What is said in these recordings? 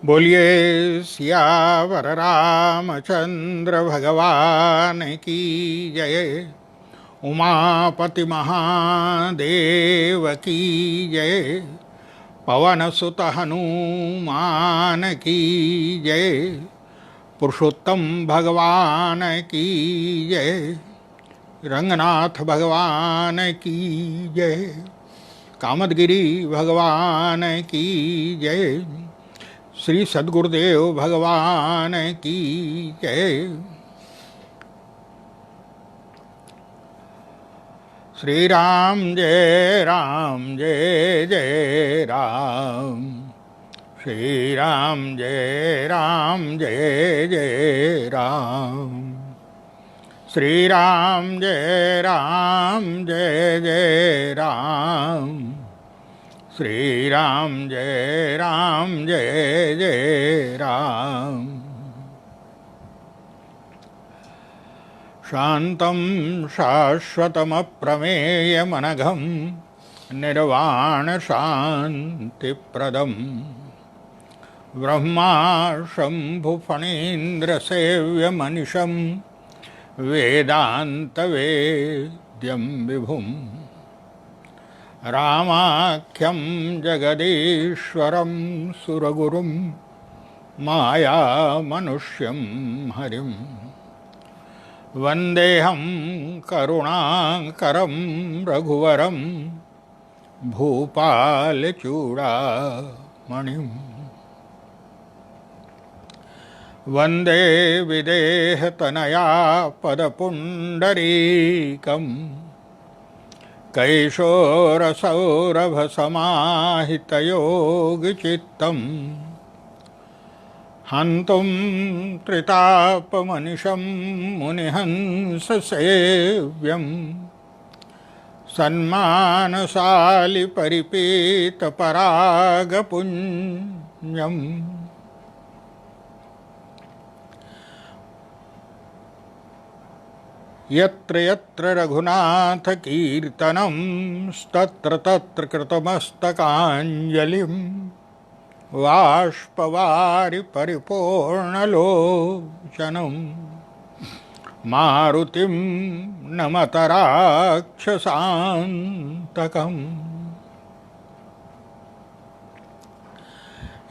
बोलिए सियावर रामचंद्र भगवान की जय। उमापति महादेव की जय। पवन सुत हनुमान की जय। पुरुषोत्तम भगवान की जय। रंगनाथ भगवान की जय। कामदगिरी भगवान की जय। श्री सद्गुरुदेव भगवान की जय। श्री राम जय जय राम। श्री राम जय जय राम। श्री राम जय जय राम। श्री राम जय जय राम। शांतं शाश्वतमप्रमेयमनघं निर्वाण शांतिप्रदं ब्रह्मा शंभुफणीन्द्रसेव्यमनिशं वेदान्तवेद्यं विभुम् रामाख्यं जगदीश्वरं सुरगुरुं मायामनुष्यं हरिं वन्देऽहं करुणाकरं रघुवरं भूपालचूडामणिं वन्दे विदेहतनया पदपुण्डरीकम् कैशोरसौरभसमाहितयोगचित्तम् हन्तुं त्रितापमनिशं मुनिहंससेव्यं सन्मानशालिपरिपीतपरागपुञ्जम् यत्र यत्र रघुनाथकीर्तनं तत्र तत्र कृतमस्तकाञ्जलिं बाष्पवारि परिपूर्णलोचनं मारुतिं नमत राक्षसान्तकम्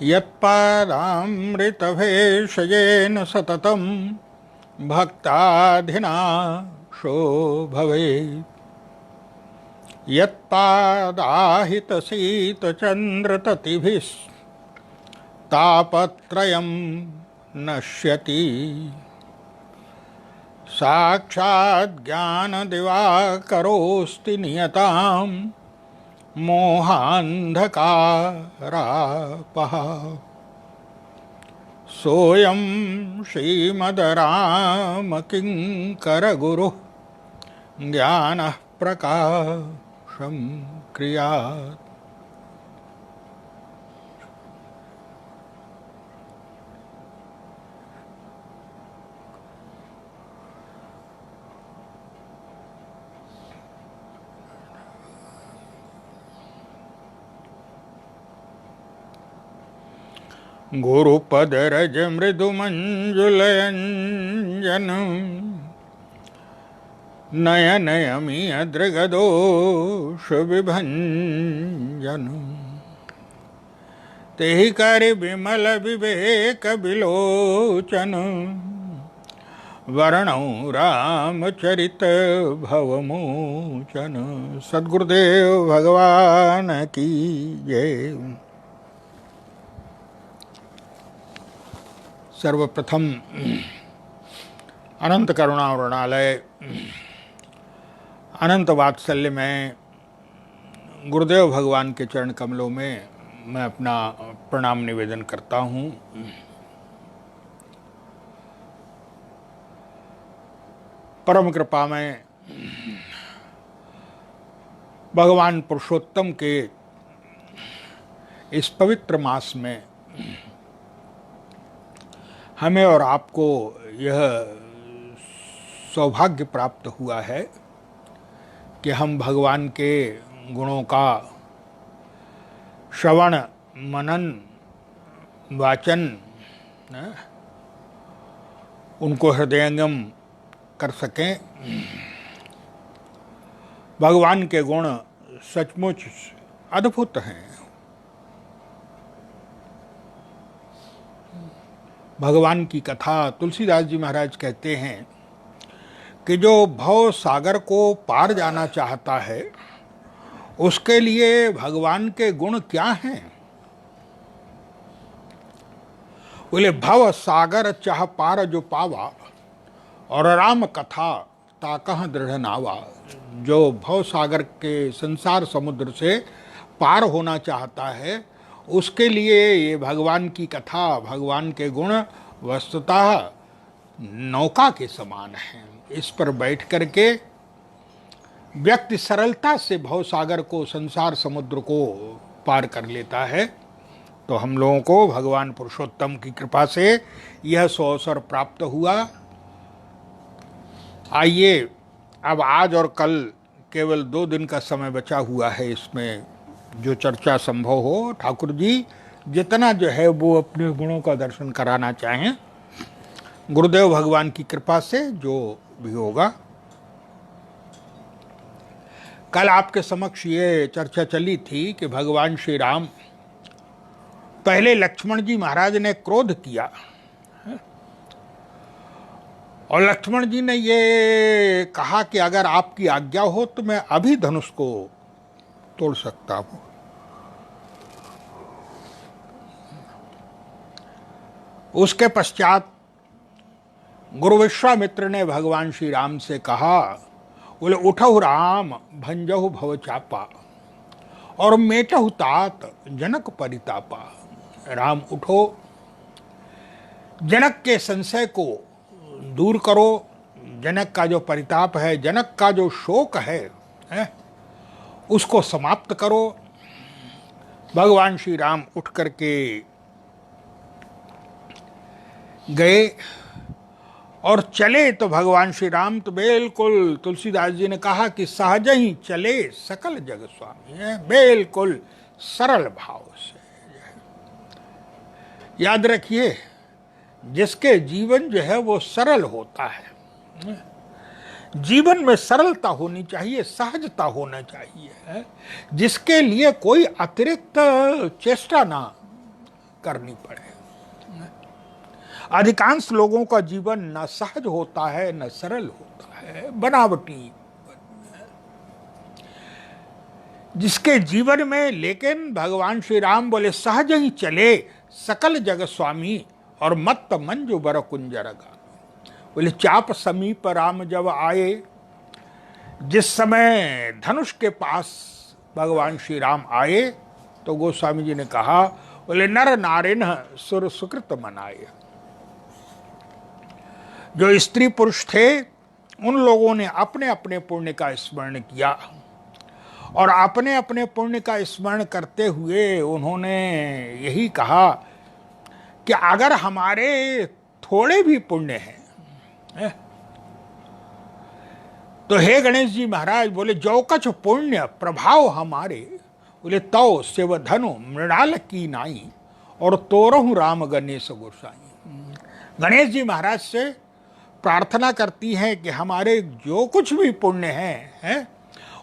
यत्पादामृतभेषजेन सततं भक्ताधिनाशो भवेत् यत्पादाहितशीतचन्द्रततिभिस्तापत्रयं नश्यति साक्षाज्ञानदिवाकरोऽस्ति नियतां मोहान्धकारापः सोऽयं श्रीमद्रामकिङ्करगुरुः ज्ञानः प्रकाशं क्रियात्। गुरुपदरज मृदुमञ्जुलयञ्जन नयनयमियदृगदोषविभञ्जन तेहि करि विमल विवेक विलोचन वर्णौ रामचरित भवमोचन। सद्गुरुदेव भगवान की जय। सर्वप्रथम अनंत करुणा वृणालय अनंत वात्सल्य में गुरुदेव भगवान के चरण कमलों में मैं अपना प्रणाम निवेदन करता हूँ। परम कृपा में भगवान पुरुषोत्तम के इस पवित्र मास में हमें और आपको यह सौभाग्य प्राप्त हुआ है कि हम भगवान के गुणों का श्रवण मनन वाचन उनको हृदयंगम कर सकें। भगवान के गुण सचमुच अद्भुत हैं। भगवान की कथा तुलसीदास जी महाराज कहते हैं कि जो भव सागर को पार जाना चाहता है उसके लिए भगवान के गुण क्या हैं। बोले भव सागर चाह पार जो पावा और राम कथा ताकह दृढ़ नावा। जो भव सागर के संसार समुद्र से पार होना चाहता है उसके लिए ये भगवान की कथा, भगवान के गुण वस्तुतः नौका के समान हैं। इस पर बैठ करके व्यक्ति सरलता से भव सागर को, संसार समुद्र को पार कर लेता है। तो हम लोगों को भगवान पुरुषोत्तम की कृपा से यह सुअवसर प्राप्त हुआ। आइए अब आज और कल केवल 2 दिन का समय बचा हुआ है, इसमें जो चर्चा संभव हो ठाकुर जी जितना जो है वो अपने गुणों का दर्शन कराना चाहें, गुरुदेव भगवान की कृपा से जो भी होगा। कल आपके समक्ष ये चर्चा चली थी कि भगवान श्री राम, पहले लक्ष्मण जी महाराज ने क्रोध किया और लक्ष्मण जी ने ये कहा कि अगर आपकी आज्ञा हो तो मैं अभी धनुष को तोड़ सकता हूं। उसके पश्चात गुरु विश्वामित्र ने भगवान श्री राम से कहा, बोले उठहु राम भंजहु भव चापा और मेटहु तात जनक परितापा। राम उठो, जनक के संशय को दूर करो, जनक का जो परिताप है, जनक का जो शोक है उसको समाप्त करो। भगवान श्री राम उठ करके गए और चले तो भगवान श्री राम तो बिल्कुल, तुलसीदास जी ने कहा कि सहज ही चले सकल जग स्वामी है, बिल्कुल सरल भाव से। याद रखिए, जिसके जीवन जो है वो सरल होता है, जीवन में सरलता होनी चाहिए, सहजता होना चाहिए, जिसके लिए कोई अतिरिक्त चेष्टा ना करनी पड़े। अधिकांश लोगों का जीवन न सहज होता है न सरल होता है, बनावटी। जिसके जीवन में लेकिन भगवान श्री राम बोले सहज ही चले सकल जग स्वामी और मत्त मंजु बर कुंजरगा। बोले चाप समीप राम जब आए, जिस समय धनुष के पास भगवान श्री राम आए तो गोस्वामी जी ने कहा, बोले नर नारिन सुर सुकृत मनाए। जो स्त्री पुरुष थे उन लोगों ने अपने अपने पुण्य का स्मरण किया और अपने अपने पुण्य का स्मरण करते हुए उन्होंने यही कहा कि अगर हमारे थोड़े भी पुण्य हैं तो हे गणेश जी महाराज, बोले जो कछ पुण्य प्रभाव हमारे, बोले तौ शिव धनु मृणाल की नाई और तोरहु राम गणेश गोसाई। गणेश जी महाराज से प्रार्थना करती हैं कि हमारे जो कुछ भी पुण्य हैं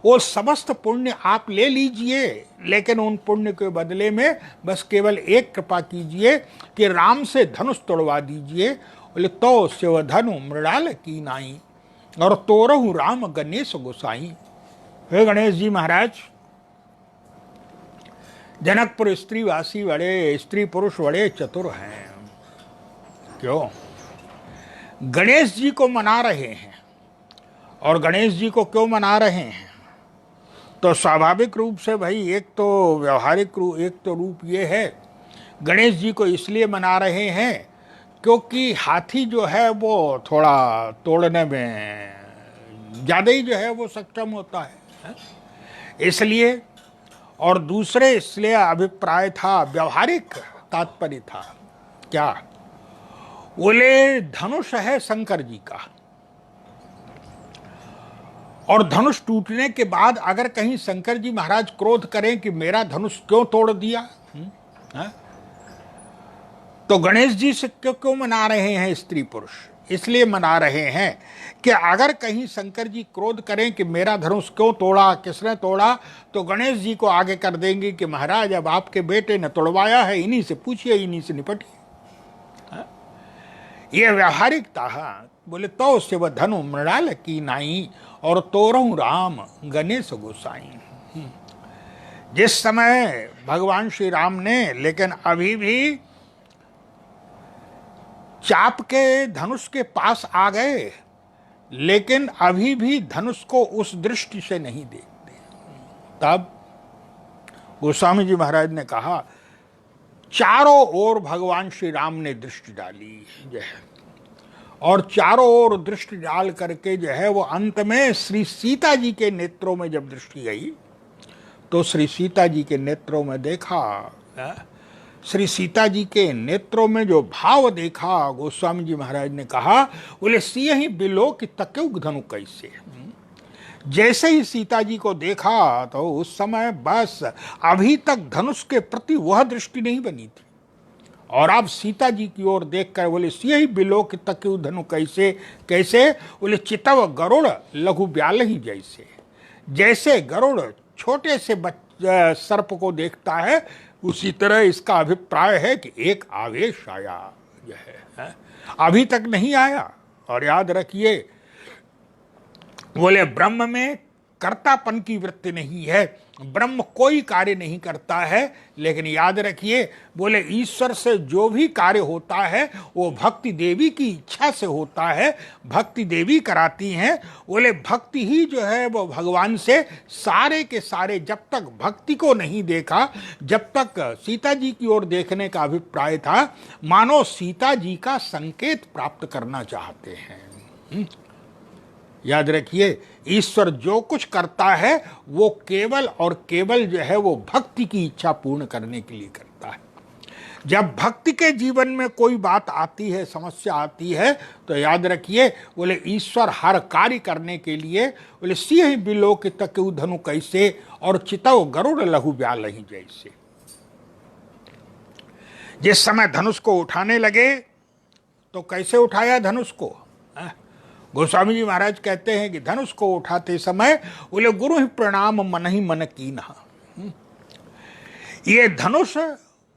वो समस्त पुण्य आप ले लीजिए, लेकिन उन पुण्य के बदले में बस केवल एक कृपा कीजिए कि राम से धनुष तोड़वा दीजिए। बोले तो शिव धनु मृणाल की नाई और तोरहु राम गणेश गोसाई। हे गणेश जी महाराज, जनकपुर स्त्रीवासी बड़े, स्त्री पुरुष बड़े चतुर हैं। क्यों? गणेश जी को मना रहे हैं। और गणेश जी को क्यों मना रहे हैं? तो स्वाभाविक रूप से भाई, एक तो व्यवहारिक रूप, एक तो रूप ये है, गणेश जी को इसलिए मना रहे हैं क्योंकि हाथी जो है वो थोड़ा तोड़ने में ज़्यादा ही जो है वो सक्षम होता है, इसलिए। और दूसरे इसलिए अभिप्राय था, व्यवहारिक तात्पर्य था। क्या? बोले धनुष है शंकर जी का, और धनुष टूटने के बाद अगर कहीं शंकर जी महाराज क्रोध करें कि मेरा धनुष क्यों तोड़ दिया, तो गणेश जी से क्यों क्यों मना रहे हैं स्त्री पुरुष? इसलिए मना रहे हैं कि अगर कहीं शंकर जी क्रोध करें कि मेरा धनुष क्यों तोड़ा, किसने तोड़ा, तो गणेश जी को आगे कर देंगे कि महाराज अब आपके बेटे ने तोड़वाया है, इन्हीं से पूछिए, इन्हीं से निपटिए। यह व्यावहारिकता है। बोले तो शिव धनु मृणाल की नाई और तोरहु राम गणेश गोसाई। जिस समय भगवान श्री राम ने, लेकिन अभी भी चाप के धनुष के पास आ गए, लेकिन अभी भी धनुष को उस दृष्टि से नहीं देखते। तब गोस्वामी जी महाराज ने कहा, चारों ओर भगवान श्री राम ने दृष्टि डाली जो है, और चारों ओर दृष्टि डाल करके जो है वो अंत में श्री सीता जी के नेत्रों में जब दृष्टि गई, तो श्री सीता जी के नेत्रों में देखा, श्री सीता जी के नेत्रों में जो भाव देखा, गोस्वामी जी महाराज ने कहा, बोले सिय ही बिलो कि तक्यु धनु कैसे। जैसे ही सीता जी को देखा तो उस समय बस अभी तक धनुष के प्रति वह दृष्टि नहीं बनी थी, और अब सीता जी की ओर देखकर बोले सिय ही बिलो कि तक्यु धनु कैसे। कैसे? बोले चितव गरुड़ लघु ब्याल ही जैसे। जैसे गरुड़ छोटे से सर्प को देखता है, उसी तरह इसका अभिप्राय है कि एक आवेश आया जो है, अभी तक नहीं आया। और याद रखिए, बोले ब्रह्म में कर्तापन की वृत्ति नहीं है, ब्रह्म कोई कार्य नहीं करता है, लेकिन याद रखिए, बोले ईश्वर से जो भी कार्य होता है वो भक्ति देवी की इच्छा से होता है, भक्ति देवी कराती हैं। बोले भक्ति ही जो है वो भगवान से सारे के सारे, जब तक भक्ति को नहीं देखा, जब तक सीता जी की ओर देखने का अभिप्राय था, मानो सीता जी का संकेत प्राप्त करना चाहते हैं। याद रखिए, ईश्वर जो कुछ करता है वो केवल और केवल जो है वो भक्ति की इच्छा पूर्ण करने के लिए करता है। जब भक्ति के जीवन में कोई बात आती है, समस्या आती है, तो याद रखिए, बोले ईश्वर हर कार्य करने के लिए, बोले सिंह बिलो के तक्यु धनु कैसे और चितव गरुड़ लघु ब्याल ही जैसे। जिस समय धनुष को उठाने लगे तो कैसे उठाया धनुष को? गोस्वामी जी महाराज कहते हैं कि धनुष को उठाते समय बोले गुरु ही प्रणाम मन ही मन कीन्हा। ये धनुष,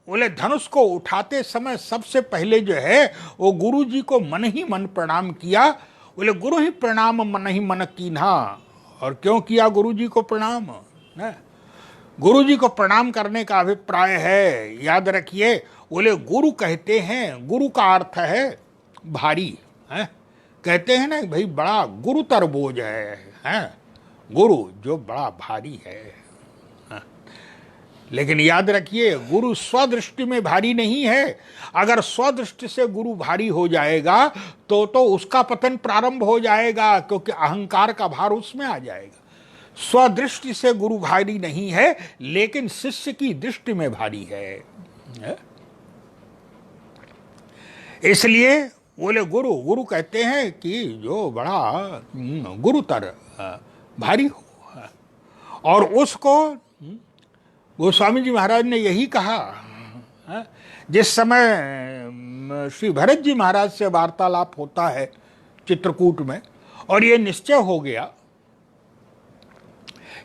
बोले धनुष को उठाते समय सबसे पहले जो है वो गुरु जी को मन ही मन प्रणाम किया। बोले गुरु ही प्रणाम मन ही मन कीन्हा। और क्यों किया गुरु जी को प्रणाम? गुरु जी को प्रणाम करने का अभिप्राय है, याद रखिए, बोले गुरु कहते हैं, गुरु का अर्थ है भारी है। कहते हैं ना भाई बड़ा गुरुतर बोझ है, गुरु जो बड़ा भारी है। लेकिन याद रखिए, गुरु स्वदृष्टि में भारी नहीं है। अगर स्वदृष्टि से गुरु भारी हो जाएगा तो उसका पतन प्रारंभ हो जाएगा, क्योंकि अहंकार का भार उसमें आ जाएगा। स्वदृष्टि से गुरु भारी नहीं है, लेकिन शिष्य की दृष्टि में भारी है। इसलिए बोले गुरु, गुरु कहते हैं कि जो बड़ा गुरुतर भारी हो। और उसको गोस्वामी जी महाराज ने यही कहा जिस समय श्री भरत जी महाराज से वार्तालाप होता है चित्रकूट में, और ये निश्चय हो गया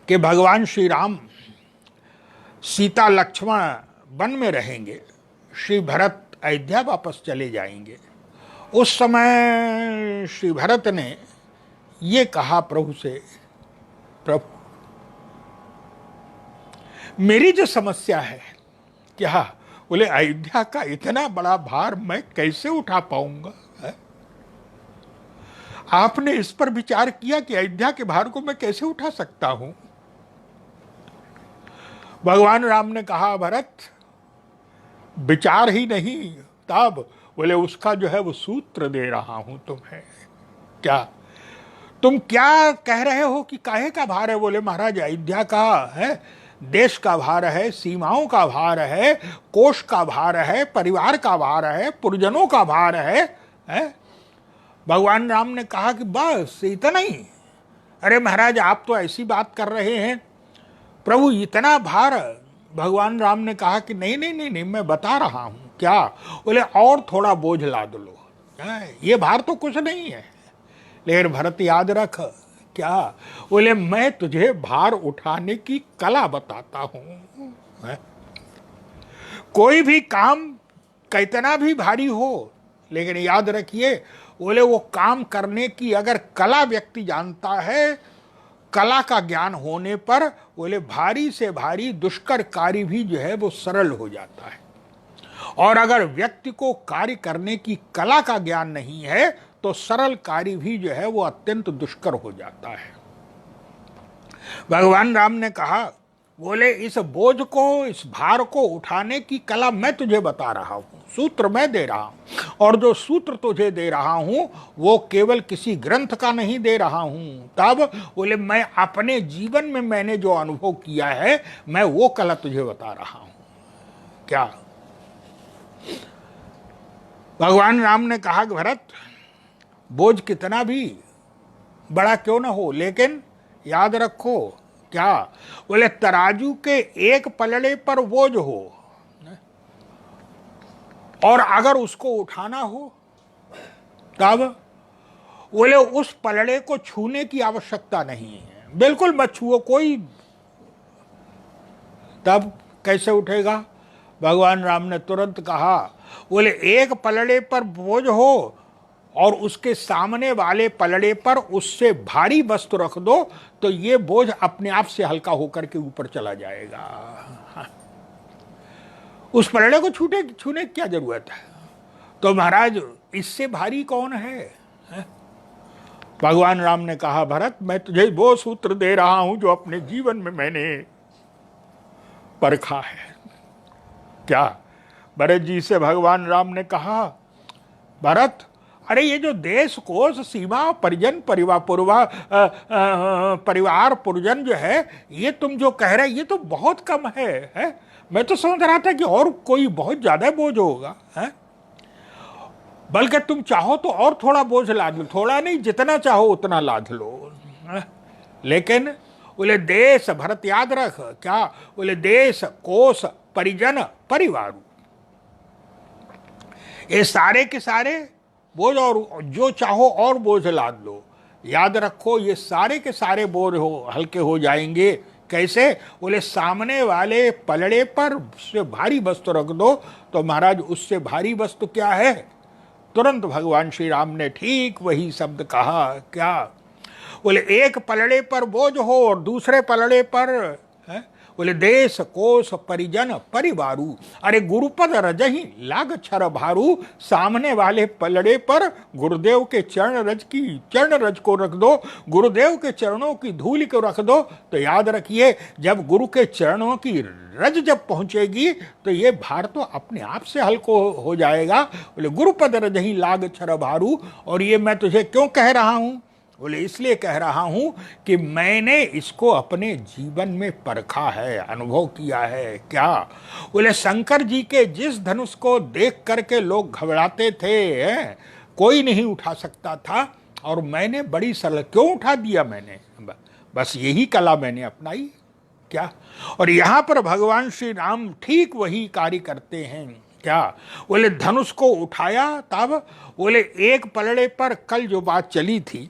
कि भगवान श्री राम सीता लक्ष्मण वन में रहेंगे, श्री भरत अयोध्या वापस चले जाएंगे। उस समय श्री भरत ने ये कहा प्रभु से, प्रभु मेरी जो समस्या है, क्या? बोले अयोध्या का इतना बड़ा भार मैं कैसे उठा पाऊंगा? आपने इस पर विचार किया कि अयोध्या के भार को मैं कैसे उठा सकता हूं? भगवान राम ने कहा, भरत विचार ही नहीं, तब बोले उसका जो है वो सूत्र दे रहा हूं तुम्हें। क्या तुम क्या कह रहे हो कि काहे का भार है? बोले महाराज अयोध्या का है, देश का भार है, सीमाओं का भार है, कोष का भार है, परिवार का भार है, पुरजनों का भार है। भगवान राम ने कहा कि बस इतना ही? अरे महाराज आप तो ऐसी बात कर रहे हैं, प्रभु इतना भार? भगवान राम ने कहा कि नहीं नहीं नहीं नहीं, मैं बता रहा हूं क्या? बोले और थोड़ा बोझ लाद लो, ये भार तो कुछ नहीं है। लेकिन भरत याद रख, क्या? बोले मैं तुझे भार उठाने की कला बताता हूं। कोई भी काम कितना भी भारी हो, लेकिन याद रखिए, बोले वो काम करने की अगर कला व्यक्ति जानता है, कला का ज्ञान होने पर बोले भारी से भारी दुष्कर कार्य भी जो है वो सरल हो जाता है। और अगर व्यक्ति को कार्य करने की कला का ज्ञान नहीं है तो सरल कार्य भी जो है वो अत्यंत दुष्कर हो जाता है। भगवान राम ने कहा, बोले इस बोझ को, इस भार को उठाने की कला मैं तुझे बता रहा हूं, सूत्र मैं दे रहा हूं, और जो सूत्र तुझे दे रहा हूं वो केवल किसी ग्रंथ का नहीं दे रहा हूं। तब बोले मैं अपने जीवन में मैंने जो अनुभव किया है मैं वो कला तुझे बता रहा हूं। क्या? भगवान राम ने कहा कि भरत, बोझ कितना भी बड़ा क्यों ना हो, लेकिन याद रखो, क्या? बोले तराजू के एक पलड़े पर बोझ हो और अगर उसको उठाना हो तब बोले उस पलड़े को छूने की आवश्यकता नहीं है, बिल्कुल मत छुओ कोई। तब कैसे उठेगा? भगवान राम ने तुरंत कहा, बोले एक पलड़े पर बोझ हो और उसके सामने वाले पलड़े पर उससे भारी वस्तु रख दो तो ये बोझ अपने आप से हल्का होकर के ऊपर चला जाएगा। उस पलड़े को छूने की क्या जरूरत है? तो महाराज इससे भारी कौन है? भगवान राम ने कहा, भरत मैं तुझे वो सूत्र दे रहा हूं जो अपने जीवन में मैंने परखा है। क्या? भरत जी से भगवान राम ने कहा, भरत अरे ये जो देश कोश सीमा परिजन परिवार पुरजन जो है ये तुम जो कह रहे ये तो बहुत कम है? मैं तो समझ रहा था कि और कोई बहुत ज्यादा बोझ होगा, है? बल्कि तुम चाहो तो और थोड़ा बोझ लाद लो, थोड़ा नहीं जितना चाहो उतना लाद लो। लेकिन बोले देश, भरत याद रख, क्या? बोले देश कोश परिजन परिवार, ये सारे के सारे बोझ, और जो चाहो और बोझ लाद लो। याद रखो ये सारे के सारे बोझ हल्के हो जाएंगे। कैसे? बोले सामने वाले पलड़े पर उससे भारी वस्तु रख दो तो महाराज उससे भारी वस्तु क्या है? तुरंत भगवान श्री राम ने ठीक वही शब्द कहा। क्या? बोले एक पलड़े पर बोझ हो और दूसरे पलड़े पर बोले देश कोश परिजन परिवारू, अरे गुरुपद रजही लाग छर भारू, सामने वाले पलड़े पर गुरुदेव के चरण रज को रख दो, गुरुदेव के चरणों की धूल को रख दो तो याद रखिए जब गुरु के चरणों की रज जब पहुंचेगी तो ये भार तो अपने आप से हल्को हो जाएगा। बोले गुरुपद रजही लाग छर भारू। और ये मैं तुझे क्यों कह रहा हूं? बोले इसलिए कह रहा हूं कि मैंने इसको अपने जीवन में परखा है, अनुभव किया है। क्या? बोले शंकर जी के जिस धनुष को देख करके लोग घबराते थे, कोई नहीं उठा सकता था, और मैंने बड़ी सरल क्यों उठा दिया मैंने, बस यही कला मैंने अपनाई। क्या? और यहां पर भगवान श्री राम ठीक वही कार्य करते हैं। क्या? बोले धनुष को उठाया, तब बोले एक पलड़े पर कल जो बात चली थी,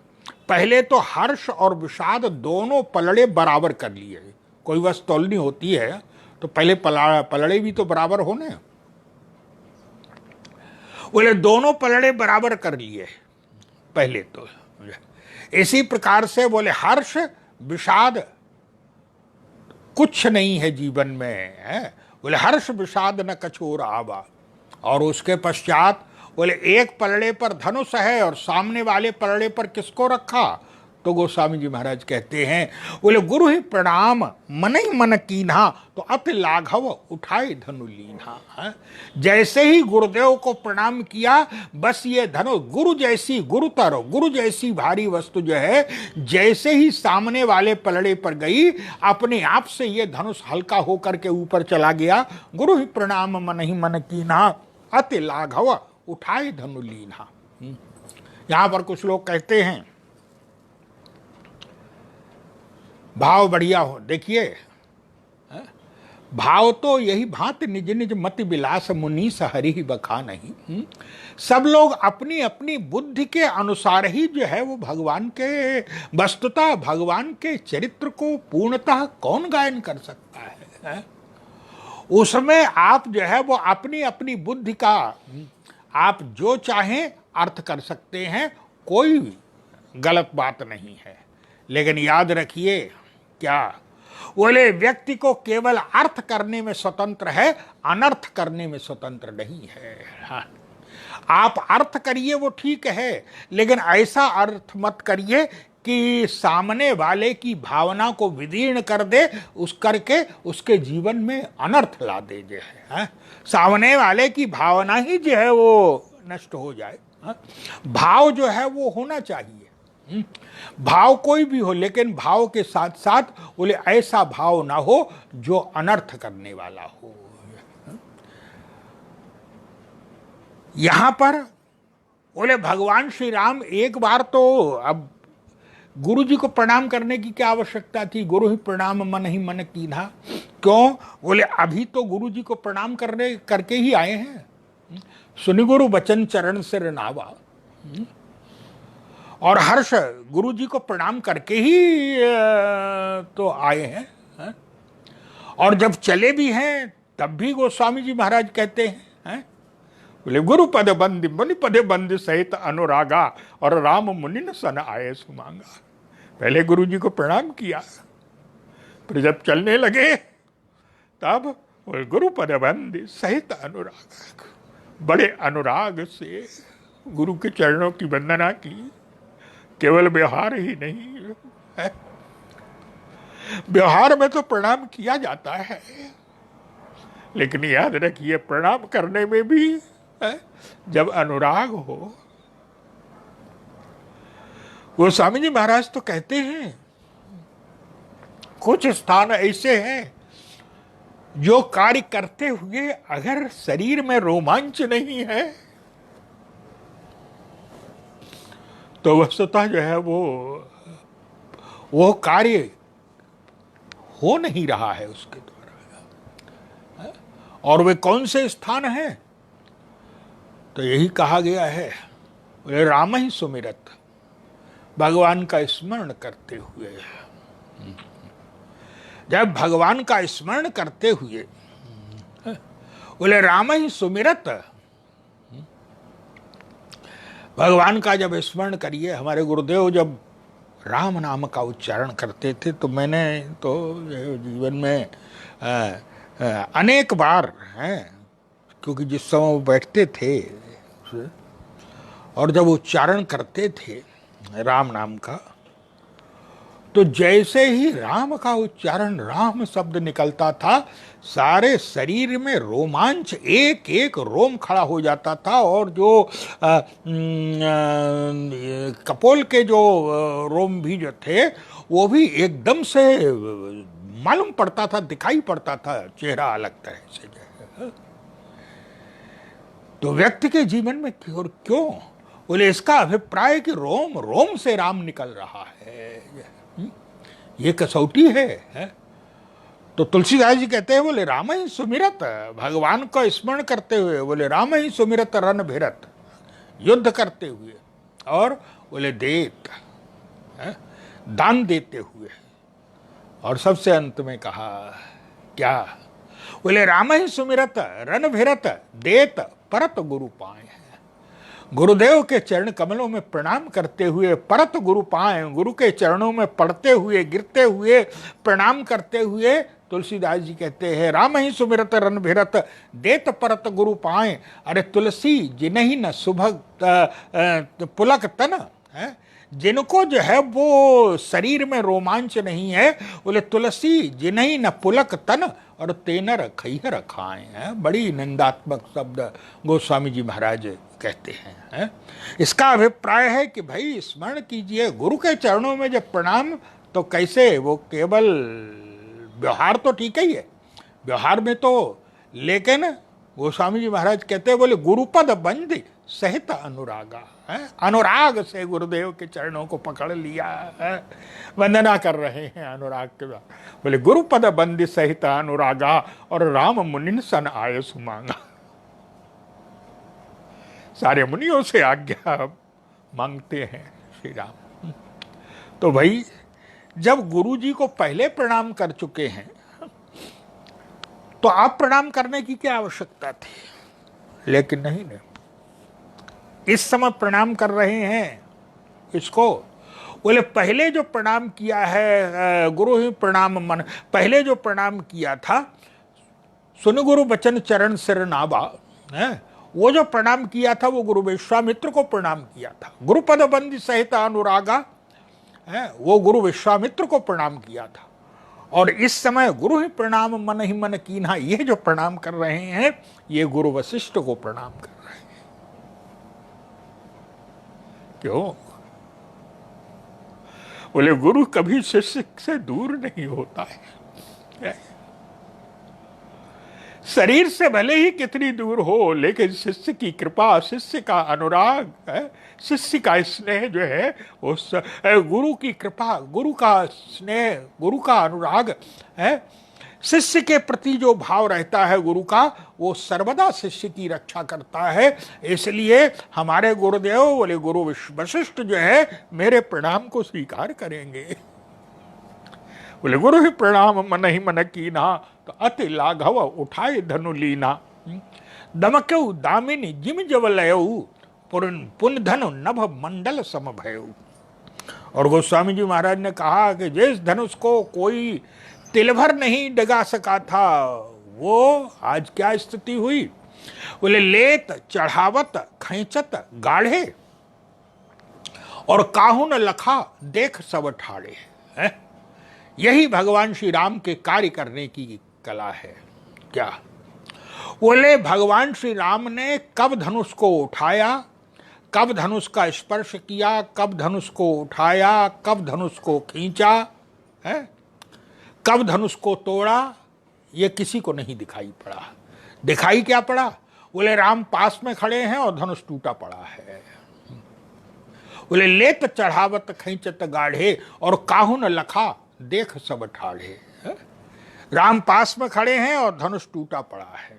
पहले तो हर्ष और विषाद दोनों पलड़े बराबर कर लिए। कोई वस्तु तौलनी होती है तो पहले पलड़े भी तो बराबर होने, बोले दोनों पलड़े बराबर कर लिए पहले तो। इसी प्रकार से बोले हर्ष विषाद कुछ नहीं है जीवन में, है? बोले हर्ष विषाद न कछोर आवा। और उसके पश्चात बोले एक पलड़े पर धनुष है और सामने वाले पलड़े पर किसको रखा? तो गोस्वामी जी महाराज कहते हैं, बोले गुरु ही प्रणाम मन ही मन कीन्हा, तो अति लाघव उठाए धनु लीन्हा। जैसे ही गुरुदेव को प्रणाम किया, बस ये धनु गुरु जैसी गुरुतर, गुरु जैसी भारी वस्तु जो है जैसे ही सामने वाले पलड़े पर गई, अपने आप से ये धनुष हल्का होकर के ऊपर चला गया। गुरु ही प्रणाम मन ही मन कीन्हा, अति लाघव उठाए धनु लीन्हा। यहां पर कुछ लोग कहते हैं भाव बढ़िया हो, देखिए भाव तो यही भांति निज निज मति विलास मुनीस हरि बखा नहीं। सब लोग अपनी अपनी बुद्धि के अनुसार ही जो है वो भगवान के, वस्तुतः भगवान के चरित्र को पूर्णतः कौन गायन कर सकता है? उसमें आप जो है वो अपनी अपनी बुद्धि का आप जो चाहें अर्थ कर सकते हैं, कोई गलत बात नहीं है। लेकिन याद रखिए, क्या बोले, व्यक्ति को केवल अर्थ करने में स्वतंत्र है, अनर्थ करने में स्वतंत्र नहीं है। हाँ, आप अर्थ करिए वो ठीक है, लेकिन ऐसा अर्थ मत करिए कि सामने वाले की भावना को विदीर्ण कर दे, उस करके उसके जीवन में अनर्थ ला दे जो है। सामने वाले की भावना ही जो है वो नष्ट हो जाए। भाव जो है वो होना चाहिए, भाव कोई भी हो, लेकिन भाव के साथ साथ बोले ऐसा भाव ना हो जो अनर्थ करने वाला हो। यहां पर बोले भगवान श्री राम एक बार तो, अब गुरु जी को प्रणाम करने की क्या आवश्यकता थी? गुरु ही प्रणाम मन ही मन कीन्हा। क्यों? बोले अभी तो गुरु जी को प्रणाम करके ही आए हैं। सुनि गुरु बचन चरण सिर नावा, और हर्ष गुरु जी को प्रणाम करके ही तो आए हैं। और जब चले भी हैं तब भी गोस्वामी जी महाराज कहते हैं, बोले गुरु पद बंद मुनि पद बंद सहित अनुरागा, और राम मुनि न सन आए सुमांगा। पहले गुरु जी को प्रणाम किया, फिर जब चलने लगे तब गुरु पद बंद सहित अनुरागा, बड़े अनुराग से गुरु के चरणों की वंदना की। केवल व्यवहार ही नहीं है, व्यवहार में तो प्रणाम किया जाता है, लेकिन याद रखिए प्रणाम करने में भी जब अनुराग हो। वो स्वामी जी महाराज तो कहते हैं कुछ स्थान ऐसे हैं जो कार्य करते हुए अगर शरीर में रोमांच नहीं है तो वस्तुतः जो है वो कार्य हो नहीं रहा है उसके द्वारा। और वे कौन से स्थान हैं? तो यही कहा गया है, राम ही सुमिरत, भगवान का स्मरण करते हुए। जब भगवान का स्मरण करते हुए बोले राम ही सुमिरत, भगवान का जब स्मरण करिए। हमारे गुरुदेव जब राम नाम का उच्चारण करते थे तो मैंने तो जीवन में अनेक बार हैं, क्योंकि जिस समय वो बैठते थे और जब उच्चारण करते थे राम नाम का, तो जैसे ही राम का उच्चारण, राम शब्द निकलता था, सारे शरीर में रोमांच, एक एक रोम खड़ा हो जाता था। और जो कपोल के जो रोम भी जो थे वो भी एकदम से मालूम पड़ता था, दिखाई पड़ता था, चेहरा अलग तरह से। तो व्यक्ति के जीवन में क्यों? बोले इसका अभिप्राय कि रोम रोम से राम निकल रहा है, ये कसौटी है? तो तुलसीदास जी कहते हैं, बोले राम ही सुमिरत, भगवान का स्मरण करते हुए, बोले राम ही सुमिरत रन भिरत, युद्ध करते हुए, और बोले देत, दान देते हुए। और सबसे अंत में कहा क्या? बोले राम ही सुमिरत रन भिरत देत परत गुरु पाए। गुरुदेव के चरण कमलों में प्रणाम करते हुए परत गुरु पाए, गुरु के चरणों में पड़ते हुए, गिरते हुए, प्रणाम करते हुए तुलसीदास जी कहते हैं, राम ही सुमिरत रन भिरत देत परत गुरु पाए। अरे तुलसी जिन्हीं न सुभग पुलक तन है, जिनको जो है वो शरीर में रोमांच नहीं है, बोले तुलसी जिन्हीं न पुलक तन और तेनर खैहर खाए हैं। बड़ी निंदात्मक शब्द गोस्वामी जी महाराज कहते हैं। इसका अभिप्राय है कि भाई स्मरण कीजिए गुरु के चरणों में जब प्रणाम, तो कैसे वो केवल व्यवहार तो ठीक ही है, व्यवहार में तो, लेकिन गोस्वामी जी महाराज कहते हैं, बोले गुरुपद बंद सहित अनुरागा है, अनुराग से गुरुदेव के चरणों को पकड़ लिया है, वंदना कर रहे हैं अनुराग के बाद। बोले गुरुपद बंदी सहित अनुरागा और राम मुनिन सन आय सुमांगा। सारे मुनियों से आज्ञा मांगते हैं श्री राम। तो भाई जब गुरु जी को पहले प्रणाम कर चुके हैं तो आप प्रणाम करने की क्या आवश्यकता थी? लेकिन नहीं, इस समय प्रणाम कर रहे हैं इसको। बोले पहले जो प्रणाम किया है गुरु ही प्रणाम मन, पहले जो प्रणाम किया था सुन गुरु बचन चरण सिर नाबा है, वो जो प्रणाम किया था वो गुरु विश्वामित्र को प्रणाम किया था। गुरुपद बंदी सहित अनुरागा है, वो गुरु विश्वामित्र को प्रणाम किया था। और इस समय गुरु ही प्रणाम मन ही मन कीन्हा, ये जो प्रणाम कर रहे हैं ये गुरु वशिष्ठ को प्रणाम कर रहे हैं। क्यों? बोले गुरु कभी शिष्य से दूर नहीं होता है। शरीर से भले ही कितनी दूर हो, लेकिन शिष्य की कृपा, शिष्य का अनुराग है, शिष्य का स्नेह जो है उस गुरु की कृपा, गुरु का स्नेह, गुरु का अनुराग है, शिष्य के प्रति जो भाव रहता है गुरु का, वो सर्वदा शिष्य की रक्षा करता है। इसलिए हमारे गुरुदेव बोले गुरु वशिष्ठ जो है मेरे प्रणाम को स्वीकार करेंगे। बोले गुरु ही प्रणाम मन ही मन कीना, तो अति लाघव उठाए धनु लीना। दमक्यऊ दामिनी जिम जवलयऊ, पुन धनु नभ मंडल सम भयऊ। और गोस्वामी जी महाराज ने कहा कि जिस धनुष को कोई तिलभर नहीं डगा सका था, वो आज क्या स्थिति हुई? बोले लेत चढ़ावत खैंचत गाढ़े, और काहुन लखा देख सब ठाड़े है। यही भगवान श्री राम के कार्य करने की कला है। क्या? बोले भगवान श्री राम ने कब धनुष को उठाया, कब धनुष का स्पर्श किया, कब धनुष को उठाया, कब धनुष को खींचा है, कब धनुष को तोड़ा, ये किसी को नहीं दिखाई पड़ा। दिखाई क्या पड़ा? बोले राम पास में खड़े हैं और धनुष टूटा पड़ा है। बोले लेत चढ़ावत खींचत गाढ़े, और काहुन लखा देख सब ठाढ़े। राम पास में खड़े हैं और धनुष टूटा पड़ा है।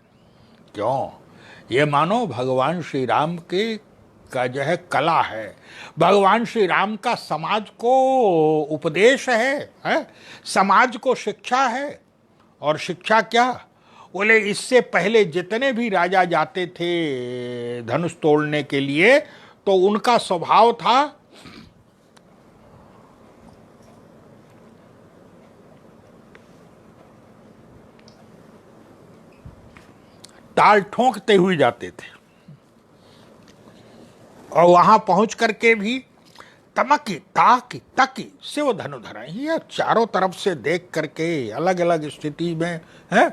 क्यों? ये मानो भगवान श्री राम के का जो है कला है, भगवान श्री राम का समाज को उपदेश है? समाज को शिक्षा है। और शिक्षा क्या? बोले इससे पहले जितने भी राजा जाते थे धनुष तोड़ने के लिए, तो उनका स्वभाव था ताल ठोंकते हुए जाते थे, और वहां पहुंच करके भी तमकी ताकी तकी शिव धनुधर, ये चारों तरफ से देख करके अलग अलग स्थिति में है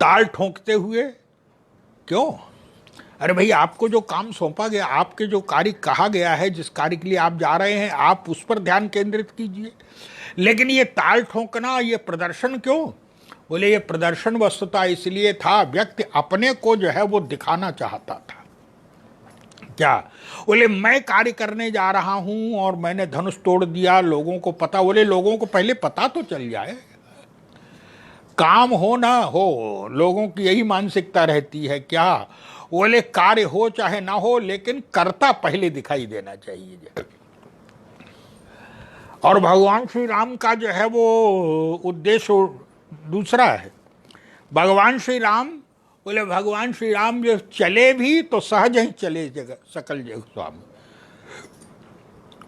ताल ठोंकते हुए। क्यों? अरे भाई आपको जो काम सौंपा गया, आपके जो कार्य कहा गया है, जिस कार्य के लिए आप जा रहे हैं, आप उस पर ध्यान केंद्रित कीजिए। लेकिन ये ताल ठोंकना, ये प्रदर्शन क्यों? बोले ये प्रदर्शन वस्तुतः इसलिए था, व्यक्ति अपने को जो है वो दिखाना चाहता था। क्या? बोले मैं कार्य करने जा रहा हूं और मैंने धनुष तोड़ दिया, लोगों को पता, बोले लोगों को पहले पता तो चल जाए, काम हो ना हो, लोगों की यही मानसिकता रहती है। क्या? बोले कार्य हो चाहे ना हो, लेकिन कर्ता पहले दिखाई देना चाहिए। और भगवान श्री राम का जो है वो उद्देश्य दूसरा है। भगवान श्री राम, बोले भगवान श्री राम जो चले भी तो सहज ही चले, जगह सकल जग स्वामी,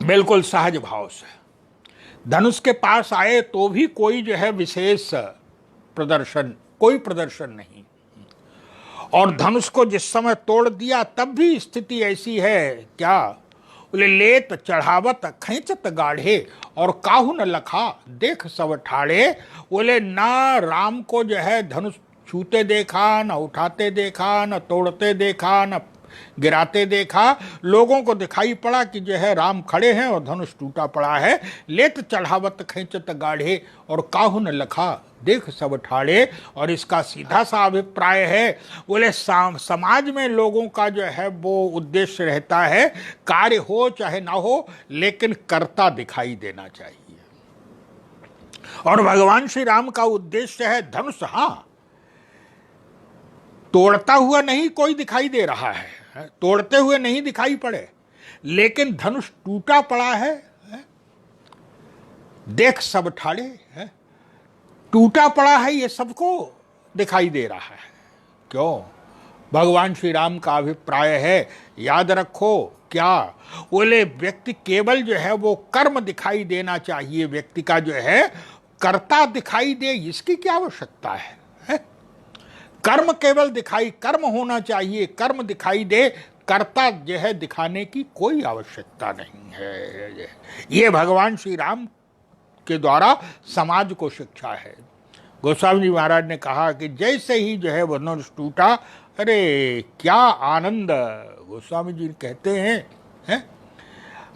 बिल्कुल सहज भाव से। धनुष के पास आए तो भी कोई जो है विशेष प्रदर्शन, कोई प्रदर्शन नहीं। और धनुष को जिस समय तोड़ दिया तब भी स्थिति ऐसी है। क्या? बोले लेत चढ़ावत खींचत गाढ़े, और काहुन लखा देख सब ठाड़े। बोले ना राम को जो है धनुष छूते देखा, न उठाते देखा, न तोड़ते देखा, न गिराते देखा, लोगों को दिखाई पड़ा कि जो है राम खड़े हैं और धनुष टूटा पड़ा है। लेत चढ़ावत खींचत गाढ़े और काहू न लखा देख सब ठाड़े। और इसका सीधा सा अभिप्राय है, बोले समाज में लोगों का जो है वो उद्देश्य रहता है, कार्य हो चाहे ना हो लेकिन कर्ता दिखाई देना चाहिए। और भगवान श्री राम का उद्देश्य है धनुष, हाँ तोड़ता हुआ नहीं कोई दिखाई दे रहा है, तोड़ते हुए नहीं दिखाई पड़े, लेकिन धनुष टूटा पड़ा है, देख सब ठाड़े है, टूटा पड़ा है ये सबको दिखाई दे रहा है। क्यों? भगवान श्री राम का अभिप्राय है, याद रखो क्या, बोले व्यक्ति केवल जो है वो कर्म दिखाई देना चाहिए, व्यक्ति का जो है कर्ता दिखाई दे इसकी क्या आवश्यकता है? कर्म केवल दिखाई, कर्म होना चाहिए, कर्म दिखाई दे, कर्ता जो है दिखाने की कोई आवश्यकता नहीं है। ये भगवान श्री राम के द्वारा समाज को शिक्षा है। गोस्वामी जी महाराज ने कहा कि जैसे ही जो है वो धनुष टूटा, अरे क्या आनंद, गोस्वामी जी कहते हैं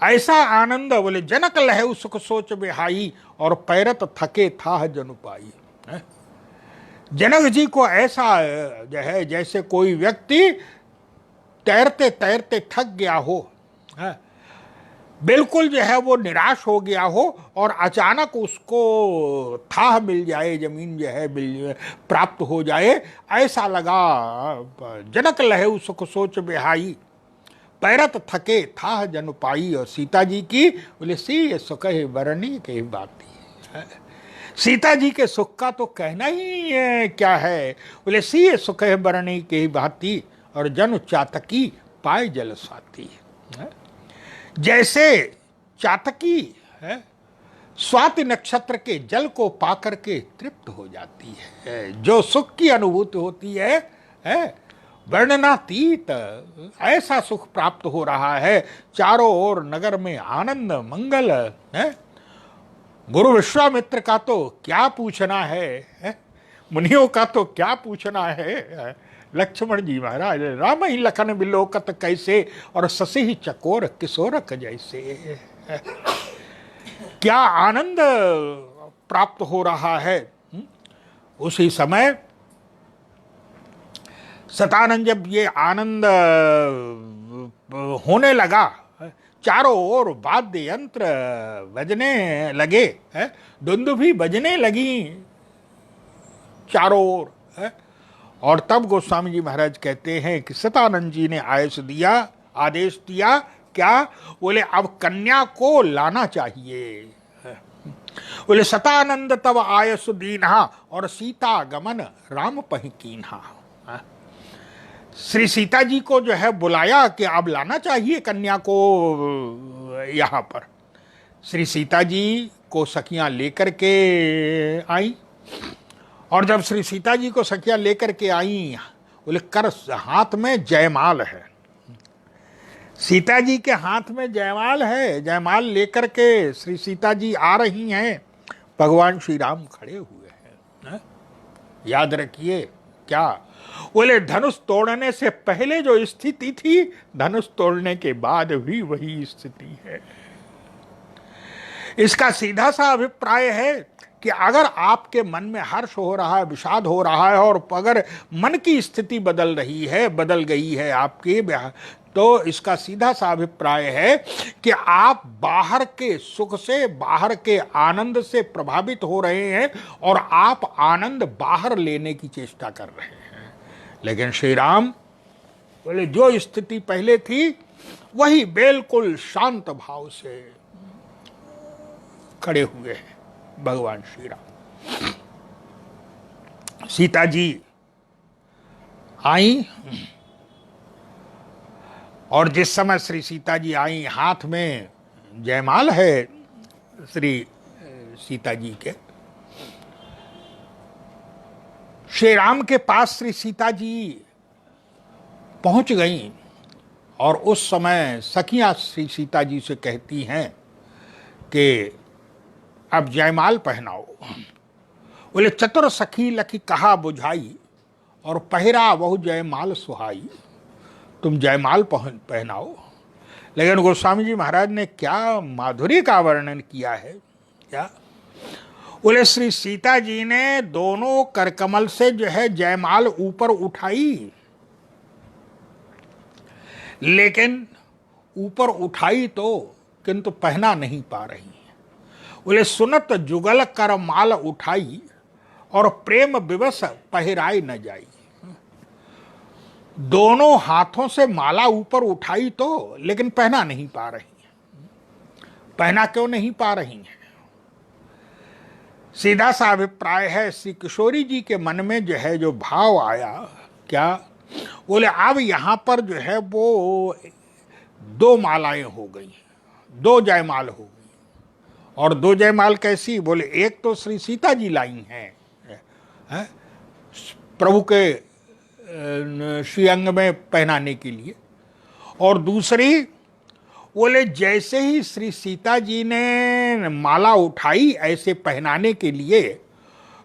ऐसा आनंद, बोले जनक लहु सुख सोच बिहाई और पैरत थके था जनु पाई। जनक जी को ऐसा जो है जैसे कोई व्यक्ति तैरते तैरते थक गया हो, बिल्कुल जो है वो निराश हो गया हो और अचानक उसको थाह मिल जाए, जमीन जो है प्राप्त हो जाए, ऐसा लगा। जनक लहु सुख सोच बिहाई पैरत थके था जनु पाई। और सीता जी की बोले सी सुख बरनी के बाती, सीता जी के सुख का तो कहना ही क्या है, बोले सी सुख बरनी के भांति और जनु चातकी पाए जल स्वाति। जैसे चातकी है स्वाति नक्षत्र के जल को पाकर के तृप्त हो जाती है, जो सुख की अनुभूति होती है वर्णनातीत, ऐसा सुख प्राप्त हो रहा है। चारों ओर नगर में आनंद मंगल है। गुरु विश्वामित्र का तो क्या पूछना है, मुनियों का तो क्या पूछना है। लक्ष्मण जी महाराज राम ही लखन बिलोकत कैसे और ससी ही चकोर किशोरक जैसे। क्या आनंद प्राप्त हो रहा है। उसी समय सतानंद जब ये आनंद होने लगा, चारों ओर वाद्य यंत्र बजने लगे, दुंदुभी बजने लगी चारों ओर। और तब गोस्वामी जी महाराज कहते हैं कि सतानंद जी ने आदेश दिया क्या, बोले अब कन्या को लाना चाहिए। बोले सतानंद तब आयस दीन्हा और सीता गमन राम पहि कीन्हा। श्री सीता जी को जो है बुलाया कि अब लाना चाहिए कन्या को यहाँ पर। श्री सीता जी को सखियां लेकर के आई, और जब श्री सीता जी को सखियां लेकर के आई, बोले कर हाथ में जयमाल है, सीता जी के हाथ में जयमाल है। जयमाल लेकर के श्री सीता जी आ रही हैं, भगवान श्री राम खड़े हुए हैं। याद रखिए क्या, बोले धनुष तोड़ने से पहले जो स्थिति थी, धनुष तोड़ने के बाद भी वही स्थिति है। इसका सीधा सा अभिप्राय है कि अगर आपके मन में हर्ष हो रहा है, विषाद हो रहा है, और अगर मन की स्थिति बदल रही है, बदल गई है आपकी, तो इसका सीधा सा अभिप्राय है कि आप बाहर के सुख से, बाहर के आनंद से प्रभावित हो रहे हैं और आप आनंद बाहर लेने की चेष्टा कर रहे हैं। लेकिन श्री राम बोले जो स्थिति पहले थी वही बिल्कुल शांत भाव से खड़े हुए हैं भगवान श्री राम। सीता जी आई, और जिस समय श्री सीता जी आई, हाथ में जयमाल है श्री सीता जी के। श्री राम के पास श्री सीता जी पहुंच गईं, और उस समय सखियां श्री सीता जी से कहती हैं कि अब जयमाल पहनाओ। बोले चतुर सखी लखी कहा बुझाई और पहरा बहु जयमाल सुहाई। तुम जयमाल पहनाओ। लेकिन गोस्वामी जी महाराज ने क्या माधुर्य का वर्णन किया है। क्या बोले, श्री सीता जी ने दोनों करकमल से जो है जयमाल ऊपर उठाई, लेकिन ऊपर उठाई तो किंतु पहना नहीं पा रही है। बोले, सुनत जुगल कर माल उठाई और प्रेम विवश पहिराई न जाई। दोनों हाथों से माला ऊपर उठाई तो, लेकिन पहना नहीं पा रही है। पहना क्यों नहीं पा रही है? सीधा सा अभिप्राय है, श्री किशोरी जी के मन में जो है जो भाव आया, क्या बोले, अब यहां पर जो है वो दो मालाएं हो गई, दो जयमाल हो गई। और दो जयमाल कैसी? बोले, एक तो श्री सीता जी लाई हैं है? प्रभु के श्री अंग में पहनाने के लिए, और दूसरी बोले जैसे ही श्री सीता जी ने माला उठाई ऐसे पहनाने के लिए,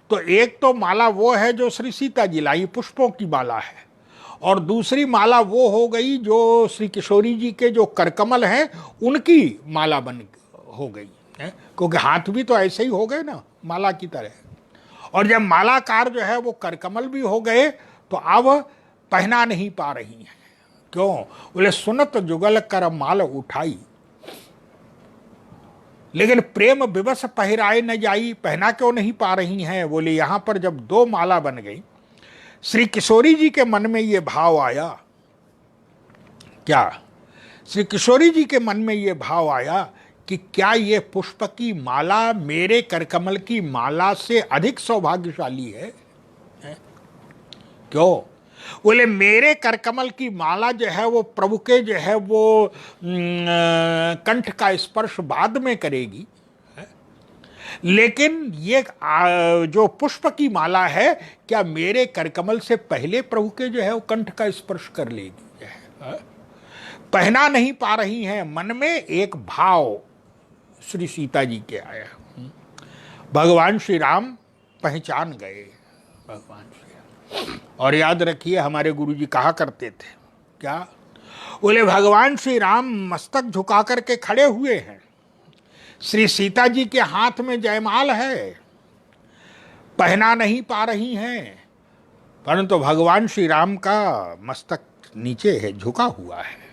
तो एक तो माला वो है जो श्री सीता जी लाई, पुष्पों की माला है, और दूसरी माला वो हो गई जो श्री किशोरी जी के जो करकमल हैं उनकी माला बन हो गई है, क्योंकि हाथ भी तो ऐसे ही हो गए ना माला की तरह। और जब मालाकार जो है वो करकमल भी हो गए तो अब पहना नहीं पा रही हैं। क्यों? बोले, सुनत जुगल कर माल उठाई, लेकिन प्रेम विवश पहिराए न जाई। पहना क्यों नहीं पा रही हैं? बोले, यहां पर जब दो माला बन गई, श्री किशोरी जी के मन में ये भाव आया। क्या? श्री किशोरी जी के मन में ये भाव आया कि क्या ये पुष्प की माला मेरे करकमल की माला से अधिक सौभाग्यशाली है? क्यों? बोले, मेरे करकमल की माला जो है वो प्रभु के जो है वो कंठ का स्पर्श बाद में करेगी, लेकिन ये जो पुष्प की माला है क्या मेरे करकमल से पहले प्रभु के जो है वो कंठ का स्पर्श कर लेगी? पहना नहीं पा रही हैं। मन में एक भाव श्री सीता जी के आया। भगवान श्री राम पहचान गए, भगवान श्री राम। और याद रखिए, हमारे गुरुजी कहा करते थे, क्या बोले, भगवान श्री राम मस्तक झुका करके खड़े हुए हैं, श्री सीता जी के हाथ में जयमाल है, पहना नहीं पा रही हैं, परंतु भगवान श्री राम का मस्तक नीचे है, झुका हुआ है।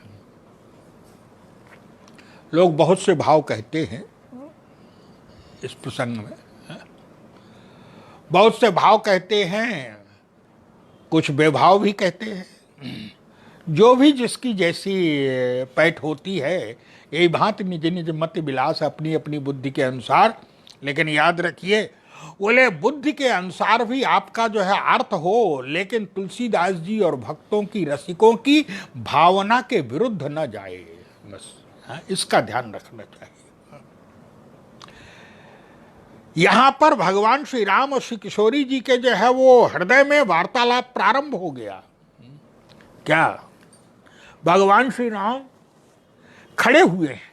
लोग बहुत से भाव कहते हैं इस प्रसंग में, बहुत से भाव कहते हैं, कुछ बेभाव भी कहते हैं। जो भी जिसकी जैसी पैठ होती है, यही भांति निज निज मत विलास, अपनी अपनी बुद्धि के अनुसार। लेकिन याद रखिए, बोले बुद्धि के अनुसार भी आपका जो है अर्थ हो, लेकिन तुलसीदास जी और भक्तों की, रसिकों की भावना के विरुद्ध न जाए, बस इसका ध्यान रखना चाहिए। यहां पर भगवान श्री राम और श्री किशोरी जी के जो है वो हृदय में वार्तालाप प्रारंभ हो गया। क्या? भगवान श्री राम खड़े हुए हैं,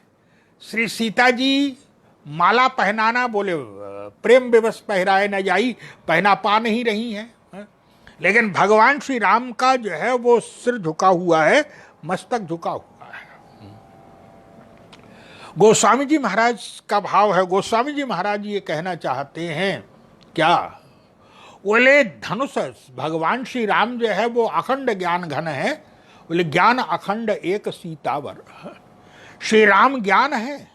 श्री सीता जी माला पहनाना, बोले प्रेम विवश पहिराए न जाई, पहना पा नहीं रही हैं, लेकिन भगवान श्री राम का जो है वो सिर झुका हुआ है, मस्तक झुका हुआ है। गोस्वामी जी महाराज का भाव है, गोस्वामी जी महाराज ये कहना चाहते हैं, क्या बोले, धनुष भगवान श्री राम जो है वो अखंड ज्ञान घन है, बोले ज्ञान अखंड एक सीतावर। श्री राम ज्ञान है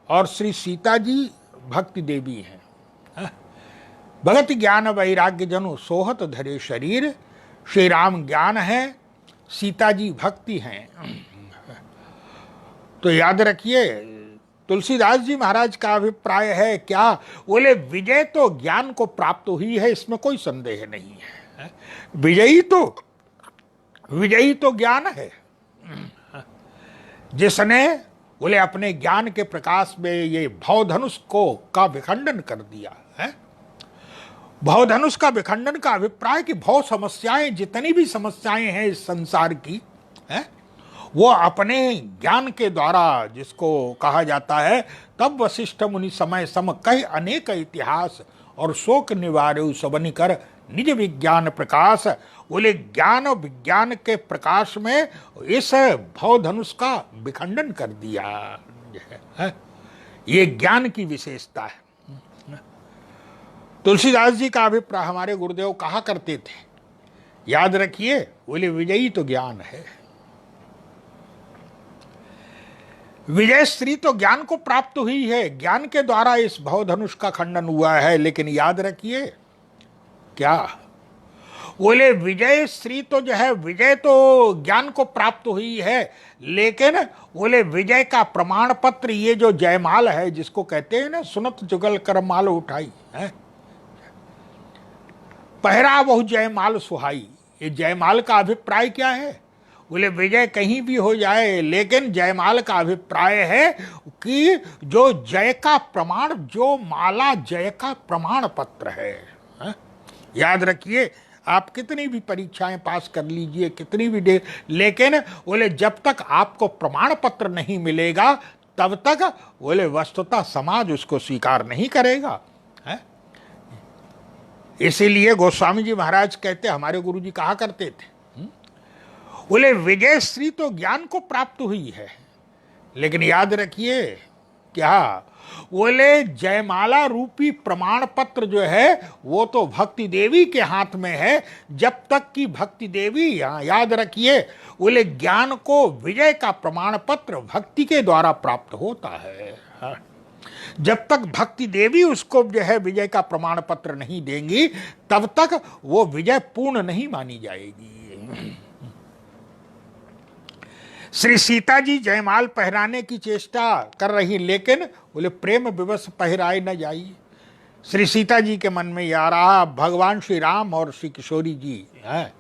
और श्री सीता जी भक्ति देवी हैं। भगत ज्ञान वैराग्य जनु सोहत धरे शरीर। श्री राम ज्ञान है, सीता जी भक्ति हैं। तो याद रखिए, तुलसीदास जी महाराज का अभिप्राय है, क्या बोले, विजय तो ज्ञान को प्राप्त हुई है, इसमें कोई संदेह नहीं है। विजयी तो ज्ञान है। जिसने बोले अपने ज्ञान के प्रकाश में ये भवधनुष का विखंडन कर दिया है। भवधनुष का विखंडन का अभिप्राय कि भव समस्याएं, जितनी भी समस्याएं हैं इस संसार की है, वो अपने ज्ञान के द्वारा, जिसको कहा जाता है, तब वशिष्ठ मुनि समय सम कह अनेक इतिहास और शोक निवारे सबनि कर निज विज्ञान प्रकाश। बोले ज्ञान और विज्ञान के प्रकाश में इस भव धनुष का विखंडन कर दिया है। ये ज्ञान की विशेषता है। तुलसीदास जी का अभिप्राय हमारे गुरुदेव कहा करते थे, याद रखिए, बोले विजयी तो ज्ञान है। विजय श्री तो ज्ञान को प्राप्त हुई है, ज्ञान के द्वारा इस भवधनुष का खंडन हुआ है। लेकिन याद रखिए क्या, बोले विजय श्री तो जो है, विजय तो ज्ञान को प्राप्त हुई है, लेकिन बोले विजय का प्रमाण पत्र ये जो जयमाल है, जिसको कहते हैं ना, सुनत जुगल कर माल उठाई है, पहरा बहु जयमाल सुहाई। ये जयमाल का अभिप्राय क्या है? बोले विजय कहीं भी हो जाए, लेकिन जयमाल का अभिप्राय है कि जो जय का प्रमाण, जो माला जय का प्रमाण पत्र है। याद रखिए, आप कितनी भी परीक्षाएं पास कर लीजिए, कितनी भी लेकिन बोले जब तक आपको प्रमाण पत्र नहीं मिलेगा, तब तक बोले वस्तुतः समाज उसको स्वीकार नहीं करेगा। इसीलिए गोस्वामी जी महाराज कहते, हमारे गुरु जी कहा करते थे, बोले विजय श्री तो ज्ञान को प्राप्त हुई है, लेकिन याद रखिए क्या, बोले जयमाला रूपी प्रमाण पत्र जो है वो तो भक्ति देवी के हाथ में है। जब तक कि भक्ति देवी, याद रखिए, बोले ज्ञान को विजय का प्रमाण पत्र भक्ति के द्वारा प्राप्त होता है। जब तक भक्ति देवी उसको जो है विजय का प्रमाण पत्र नहीं देंगी, तब तक वो विजय पूर्ण नहीं मानी जाएगी। श्री सीता जी जयमाल पहराने की चेष्टा कर रही, लेकिन बोले प्रेम विवश पहराए न जाइए। श्री सीता जी के मन में आ रहा, भगवान श्री राम और श्री किशोरी जी है,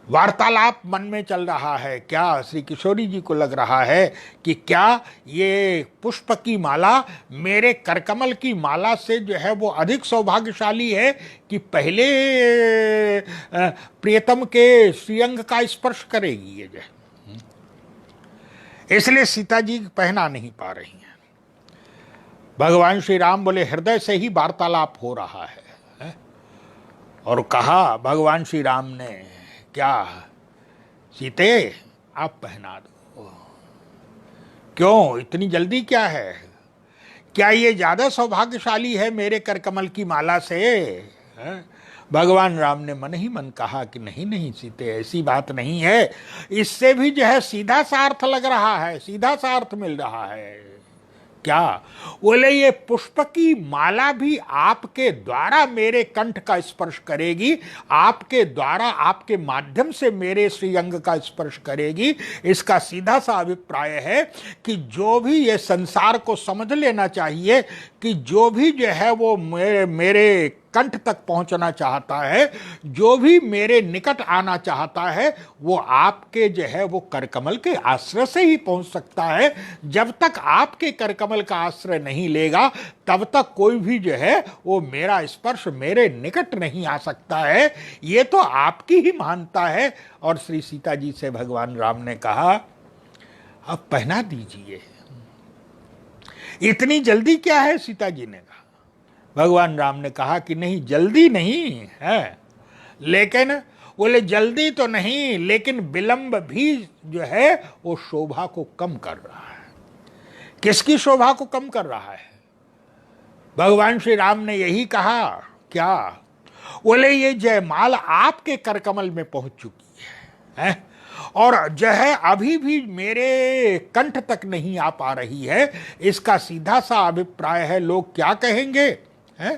वार्तालाप मन में चल रहा है। क्या श्री किशोरी जी को लग रहा है कि क्या ये पुष्प की माला मेरे करकमल की माला से जो है वो अधिक सौभाग्यशाली है कि पहले प्रियतम के श्रीअंग का स्पर्श करेगी ये जो, इसलिए सीता जी पहना नहीं पा रही हैं। भगवान श्री राम बोले हृदय से ही वार्तालाप हो रहा है। और कहा भगवान श्री राम ने, क्या सीते आप पहना दो, क्यों इतनी जल्दी क्या है, क्या ये ज्यादा सौभाग्यशाली है मेरे करकमल की माला से? भगवान राम ने मन ही मन कहा कि नहीं नहीं सीते, ऐसी बात नहीं है, इससे भी जो है सीधा सा अर्थ लग रहा है, सीधा सा अर्थ मिल रहा है। क्या? बोले ये पुष्प की माला भी आपके द्वारा मेरे कंठ का स्पर्श करेगी, आपके द्वारा, आपके माध्यम से मेरे श्रीअंग का स्पर्श करेगी। इसका सीधा सा अभिप्राय है कि जो भी ये संसार को समझ लेना चाहिए कि जो भी जो है वो मेरे कंठ तक पहुंचना चाहता है, जो भी मेरे निकट आना चाहता है, वो आपके जो है वो करकमल के आश्रय से ही पहुंच सकता है। जब तक आपके करकमल का आश्रय नहीं लेगा, तब तक कोई भी जो है वो मेरा स्पर्श मेरे निकट नहीं आ सकता है। ये तो आपकी ही महानता है। और श्री सीता जी से भगवान राम ने कहा, अब पहना दीजिए। इतनी जल्दी क्या है? सीता जी ने कहा। भगवान राम ने कहा कि नहीं, जल्दी नहीं है, लेकिन बोले जल्दी तो नहीं, लेकिन विलंब भी जो है वो शोभा को कम कर रहा है। किसकी शोभा को कम कर रहा है? भगवान श्री राम ने यही कहा। क्या? बोले ये जयमाल आपके करकमल में पहुंच चुकी है और जो है अभी भी मेरे कंठ तक नहीं आ पा रही है। इसका सीधा सा अभिप्राय है, लोग क्या कहेंगे है?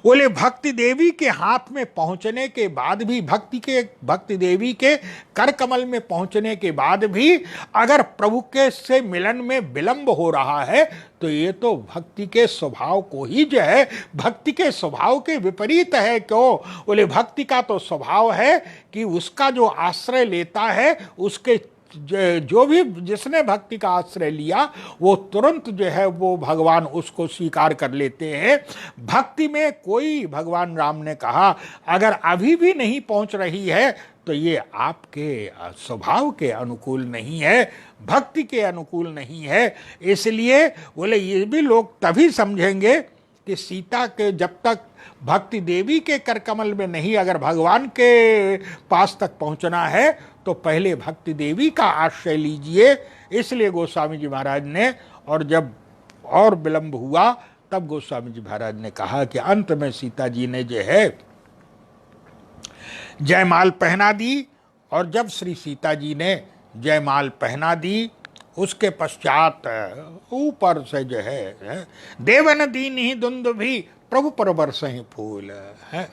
बोले भक्ति देवी के हाथ में पहुंचने के बाद भी, भक्ति देवी के कर कमल में पहुंचने के बाद भी अगर प्रभु के से मिलन में विलंब हो रहा है, तो ये तो भक्ति के स्वभाव को ही जो है, भक्ति के स्वभाव के विपरीत है। क्यों? बोले भक्ति का तो स्वभाव है कि उसका जो आश्रय लेता है, उसके जो भी जिसने भक्ति का आश्रय लिया, वो तुरंत जो है वो भगवान उसको स्वीकार कर लेते हैं। भक्ति में कोई, भगवान राम ने कहा, अगर अभी भी नहीं पहुंच रही है तो ये आपके स्वभाव के अनुकूल नहीं है, भक्ति के अनुकूल नहीं है। इसलिए बोले ये भी लोग तभी समझेंगे कि सीता के जब तक भक्ति देवी के कर कमल में नहीं, अगर भगवान के पास तक पहुंचना है तो पहले भक्ति देवी का आश्रय लीजिए। इसलिए गोस्वामी जी महाराज ने, और जब और विलंब हुआ तब गोस्वामी जी महाराज ने कहा कि अंत में सीता जी ने जो है जयमाल पहना दी, और जब श्री सीता जी ने जयमाल पहना दी उसके पश्चात ऊपर से जो है देवन दीन ही दुंद भी प्रभु पर बरसहि फूल है।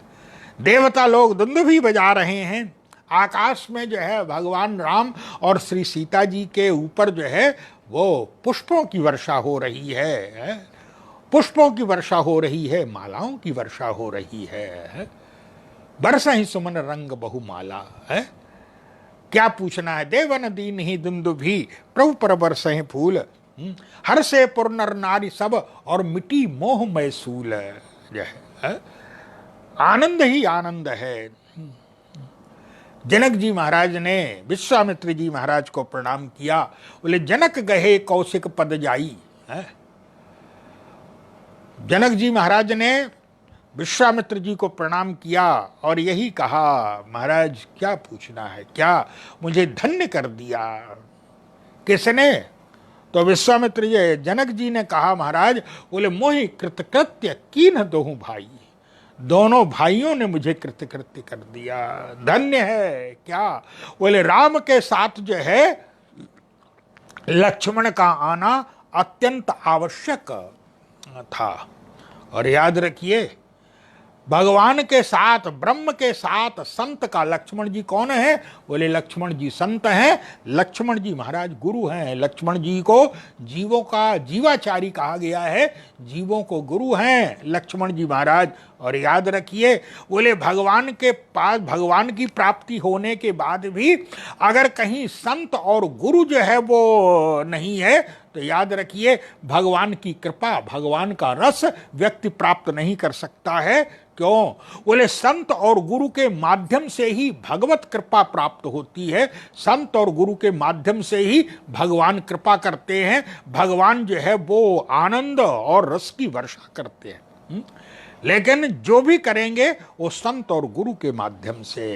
देवता लोग दुंद भी बजा रहे हैं, आकाश में जो है भगवान राम और श्री सीता जी के ऊपर जो है वो पुष्पों की वर्षा हो रही है, पुष्पों की वर्षा हो रही है, मालाओं की वर्षा हो रही है। बरसहि सुमन रंग बहुमाला है। क्या पूछना है, देवन दीन ही दुंदुभी प्रभु पर बरसहि फूल, हर से पुर नर नारी सब और मिटी मोह मैसूल है। आनंद ही आनंद है। जनक जी महाराज ने विश्वामित्र जी महाराज को प्रणाम किया, बोले जनक गहे कौशिक पद जाई है। जनक जी महाराज ने विश्वामित्र जी को प्रणाम किया और यही कहा, महाराज क्या पूछना है, क्या मुझे धन्य कर दिया। किसने? तो विश्वामित्र जी, जनक जी ने कहा महाराज, बोले मोहि कृतकृत्य कीन दोहु भाई, दोनों भाइयों ने मुझे कृतकृत्य कर दिया, धन्य है। क्या? बोले राम के साथ जो है लक्ष्मण का आना अत्यंत आवश्यक था। और याद रखिए, भगवान के साथ, ब्रह्म के साथ संत का लक्ष्मण जी कौन है? बोले लक्ष्मण जी संत हैं, लक्ष्मण जी महाराज गुरु हैं। लक्ष्मण जी को जीवों का जीवाचारी कहा गया है, जीवों को गुरु हैं लक्ष्मण जी महाराज। और याद रखिए, बोले भगवान के पास, भगवान की प्राप्ति होने के बाद भी अगर कहीं संत और गुरु जो है वो नहीं है तो याद रखिए भगवान की कृपा, भगवान का रस व्यक्ति प्राप्त नहीं कर सकता है। क्यों? बोले संत और गुरु के माध्यम से ही भगवत कृपा प्राप्त होती है, संत और गुरु के माध्यम से ही भगवान कृपा करते हैं, भगवान जो है वो आनंद और रस की वर्षा करते हैं। लेकिन जो भी करेंगे वो संत और गुरु के माध्यम से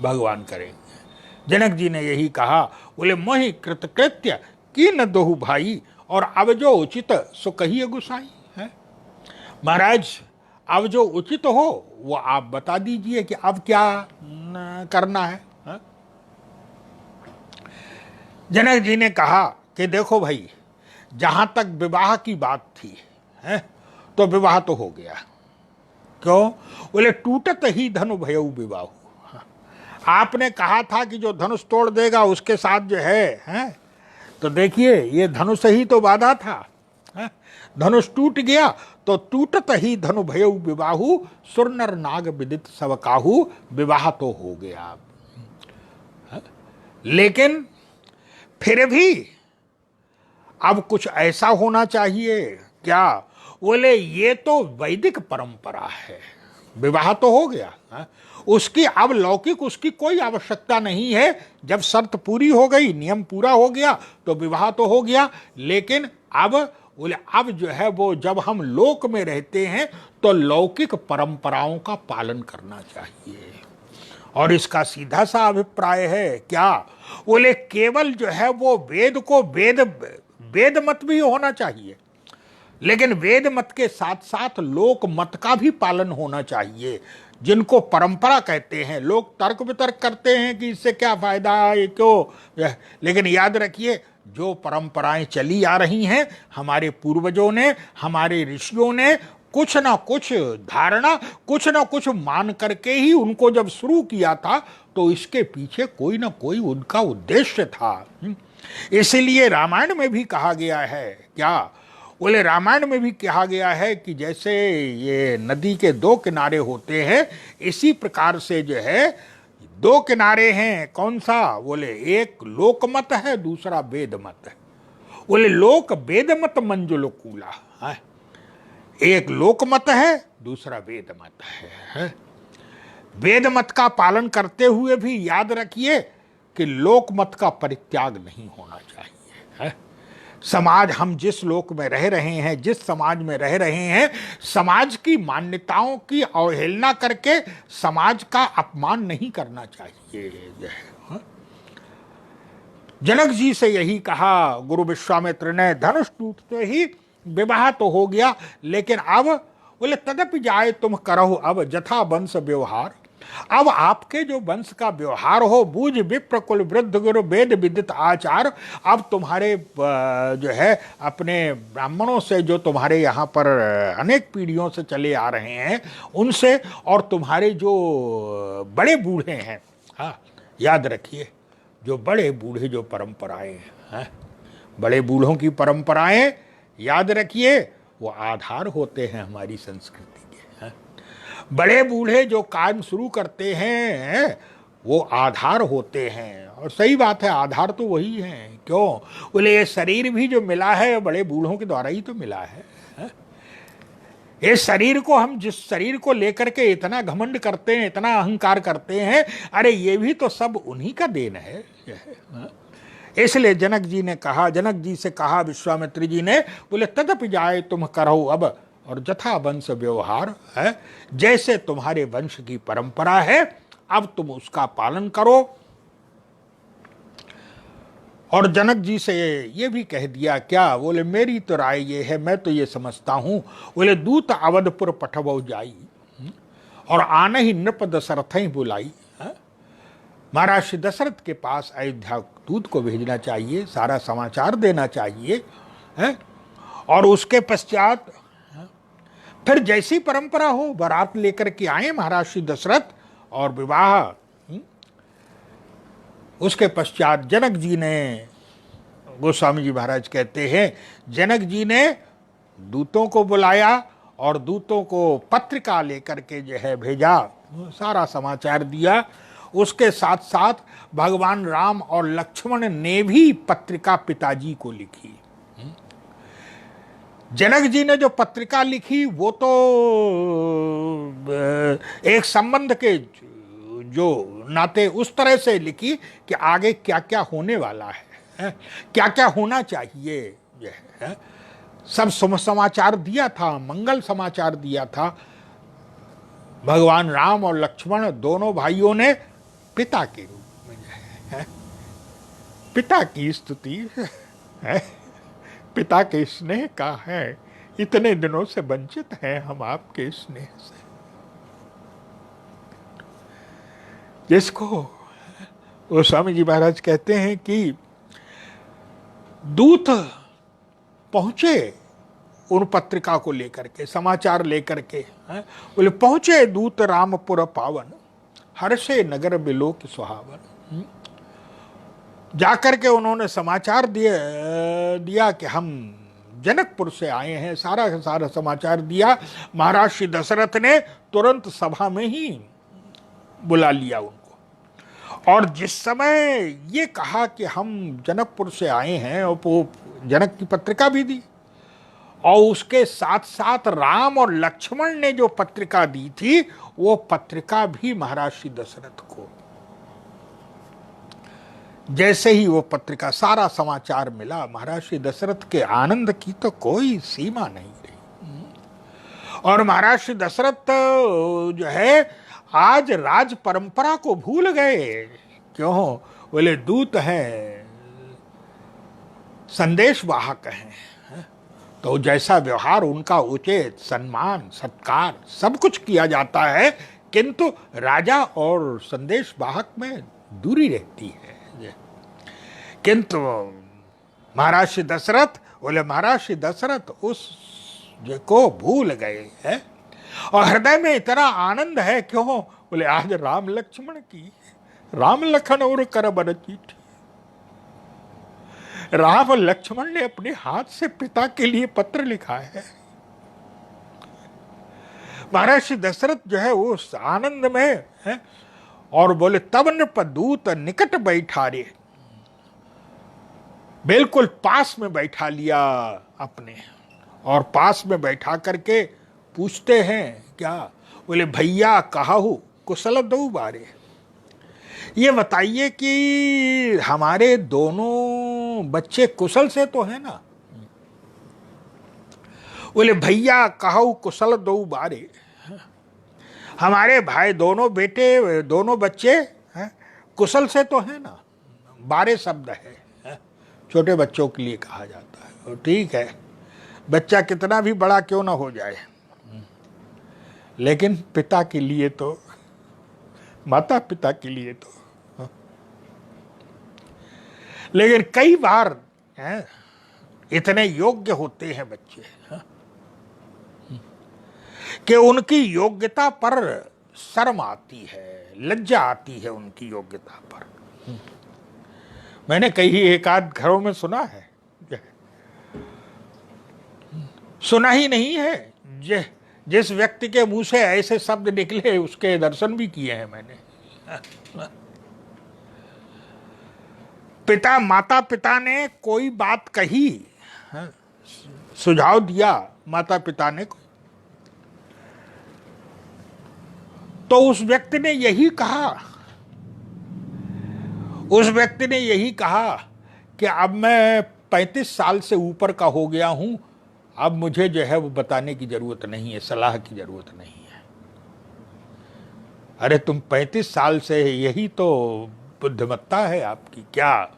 भगवान करेंगे। जनक जी ने यही कहा, बोले मोहि कृतकृत्य की न दोहु भाई, और अब जो उचित सो कहिए गुसाई है। महाराज अब जो उचित हो वो आप बता दीजिए कि अब क्या करना है। जनक जी ने कहा कि देखो भाई, जहां तक विवाह की बात थी है तो विवाह तो हो गया। क्यों? बोले टूटत ही धनु भयउ विवाह। आपने कहा था कि जो धनुष तोड़ देगा उसके साथ जो है तो देखिए ये धनुष ही तो बाधा था, धनुष टूट गया। तो टूटत ही धनु भयउ विवाहु, सुरनर नाग विदित सब काहू, विवाह तो हो गया। लेकिन फिर भी अब कुछ ऐसा होना चाहिए। क्या? बोले ये तो वैदिक परंपरा है, विवाह तो हो गया, उसकी अब लौकिक उसकी कोई आवश्यकता नहीं है। जब शर्त पूरी हो गई, नियम पूरा हो गया तो विवाह तो हो गया। लेकिन अब बोले अब जो है वो जब हम लोक में रहते हैं तो लौकिक परंपराओं का पालन करना चाहिए। और इसका सीधा सा अभिप्राय है क्या? बोले केवल जो है वो वेद को वेद मत भी होना चाहिए, लेकिन वेद मत के साथ साथ लोक मत का भी पालन होना चाहिए। जिनको परंपरा कहते हैं, लोग तर्क वितर्क करते हैं कि इससे क्या फायदा है, क्यों, लेकिन याद रखिए जो परंपराएं चली आ रही हैं, हमारे पूर्वजों ने, हमारे ऋषियों ने कुछ ना कुछ धारणा, कुछ ना कुछ मान करके ही उनको जब शुरू किया था, तो इसके पीछे कोई ना कोई उनका उद्देश्य था। इसलिए रामायण में भी कहा गया है, क्या? बोले रामायण में भी कहा गया है कि जैसे ये नदी के दो किनारे होते हैं, इसी प्रकार से जो है दो किनारे हैं। कौन सा? बोले एक लोकमत है, दूसरा वेदमत है। बोले लोक वेदमत मंजुलकूला है, एक लोकमत है, दूसरा वेदमत है। वेदमत का पालन करते हुए भी याद रखिए कि लोकमत का परित्याग नहीं होना चाहिए है। समाज, हम जिस लोक में रह रहे हैं, जिस समाज में रह रहे हैं, समाज की मान्यताओं की अवहेलना करके समाज का अपमान नहीं करना चाहिए। जनक जी से यही कहा गुरु विश्वामित्र ने। धनुष टूटते ही विवाह तो हो गया, लेकिन अब बोले तदपि जाए तुम करहु अब जथा वंश व्यवहार। अब आपके जो वंश का व्यवहार हो, बूझ विप्र कुल वृद्ध गुरु वेद विदित आचार। अब तुम्हारे जो है अपने ब्राह्मणों से, जो तुम्हारे यहाँ पर अनेक पीढ़ियों से चले आ रहे हैं, उनसे, और तुम्हारे जो बड़े बूढ़े हैं, हाँ याद रखिए, जो बड़े बूढ़े जो परंपराएं हैं, बड़े बूढ़ों की परंपराएं याद रखिए, वो आधार होते हैं हमारी संस्कृति के। हैं? बड़े बूढ़े जो काम शुरू करते हैं वो आधार होते हैं। और सही बात है, आधार तो वही है। क्यों? बोले ये शरीर भी जो मिला है बड़े बूढ़ों के द्वारा ही तो मिला है। ये शरीर को, हम जिस शरीर को लेकर के इतना घमंड करते हैं, इतना अहंकार करते हैं, अरे ये भी तो सब उन्हीं का देन है। इसलिए जनक जी ने कहा, जनक जी से कहा विश्वामित्र जी ने, बोले तदपि जाए तुम करो अब, और जथा वंश व्यवहार है, जैसे तुम्हारे वंश की परंपरा है अब तुम उसका पालन करो। और जनक जी से ये भी कह दिया, क्या? बोले मेरी तो राय ये है, मैं तो ये समझता हूं, बोले दूत अवधपुर पठबौ जाई और आने ही नृप दशरथ ही बुलाई। महाराज श्री दशरथ के पास अयोध्या दूत को भेजना चाहिए, सारा समाचार देना चाहिए है? और उसके पश्चात फिर जैसी परंपरा हो बारात लेकर के आए महाराज श्री दशरथ और विवाह। उसके पश्चात जनक जी ने, गोस्वामी जी महाराज कहते हैं, जनक जी ने दूतों को बुलाया और दूतों को पत्रिका लेकर के जो है भेजा, सारा समाचार दिया। उसके साथ साथ भगवान राम और लक्ष्मण ने भी पत्रिका पिताजी को लिखी। जनक जी ने जो पत्रिका लिखी वो तो एक संबंध के जो नाते उस तरह से लिखी कि आगे क्या क्या होने वाला है, क्या क्या होना चाहिए, है? सब समाचार दिया था, मंगल समाचार दिया था। भगवान राम और लक्ष्मण दोनों भाइयों ने पिता के रूप में है, पिता की स्तुति है, पिता के स्नेह का है। इतने दिनों से वंचित हैं हम आपके स्नेह से, जिसको वो स्वामी जी महाराज कहते हैं कि दूत पहुंचे उन पत्रिका को लेकर के, समाचार लेकर के, बोले पहुंचे दूत रामपुर पावन, हर्षे नगर बिलोक सुहावन। जाकर के उन्होंने समाचार दिया कि हम जनकपुर से आए हैं, सारा सारा समाचार दिया। महाराज श्री दशरथ ने तुरंत सभा में ही बुला लिया उनको, और जिस समय ये कहा कि हम जनकपुर से आए हैं, और वो जनक की पत्रिका भी दी, और उसके साथ साथ राम और लक्ष्मण ने जो पत्रिका दी थी वो पत्रिका भी महाराज श्री दशरथ को, जैसे ही वो पत्रिका, सारा समाचार मिला, महाराज श्री दशरथ के आनंद की तो कोई सीमा नहीं रही। और महाराज श्री दशरथ जो है आज राज परंपरा को भूल गए। क्यों? बोले दूत हैं, संदेश वाहक हैं, तो जैसा व्यवहार उनका उचित, सम्मान सत्कार सब कुछ किया जाता है, किंतु राजा और संदेश वाहक में दूरी रहती है। किंतु महाराज श्री दशरथ, बोले महाराज श्री दशरथ उस को भूल गए हैं, और हृदय में इतना आनंद है। क्यों? बोले आज राम लक्ष्मण की, राम लखन और कर बर चिट्ठी, राम लक्ष्मण ने अपने हाथ से पिता के लिए पत्र लिखा है। महाराज श्री दशरथ जो है वो उस आनंद में है, और बोले तब नृपदूत निकट बैठा रे, बिल्कुल पास में बैठा लिया अपने, और पास में बैठा करके पूछते हैं क्या? बोले भैया कहू कुशल दो बारे, ये बताइए कि हमारे दोनों बच्चे कुशल से तो है ना? बोले भैया कहू कुशल दो बारे। हमारे भाई दोनों बेटे दोनों बच्चे हैं, कुशल से तो है ना। बारे शब्द है, छोटे बच्चों के लिए कहा जाता है। और ठीक है, बच्चा कितना भी बड़ा क्यों ना हो जाए, लेकिन पिता के लिए तो, माता पिता के लिए तो। लेकिन कई बार इतने योग्य होते हैं बच्चे कि उनकी योग्यता पर शर्म आती है, लज्जा आती है उनकी योग्यता पर। मैंने कई एक आध घरों में सुना है, सुना ही नहीं है, जिस व्यक्ति के मुंह से ऐसे शब्द निकले उसके दर्शन भी किए हैं मैंने। पिता माता पिता ने कोई बात कही, सुझाव दिया माता पिता ने, तो उस व्यक्ति ने यही कहा, उस व्यक्ति ने यही कहा कि अब मैं 35 साल से ऊपर का हो गया हूं, अब मुझे जो है वो बताने की जरूरत नहीं है, सलाह की जरूरत नहीं है। अरे तुम 35 साल से, यही तो बुद्धिमत्ता है आपकी क्या?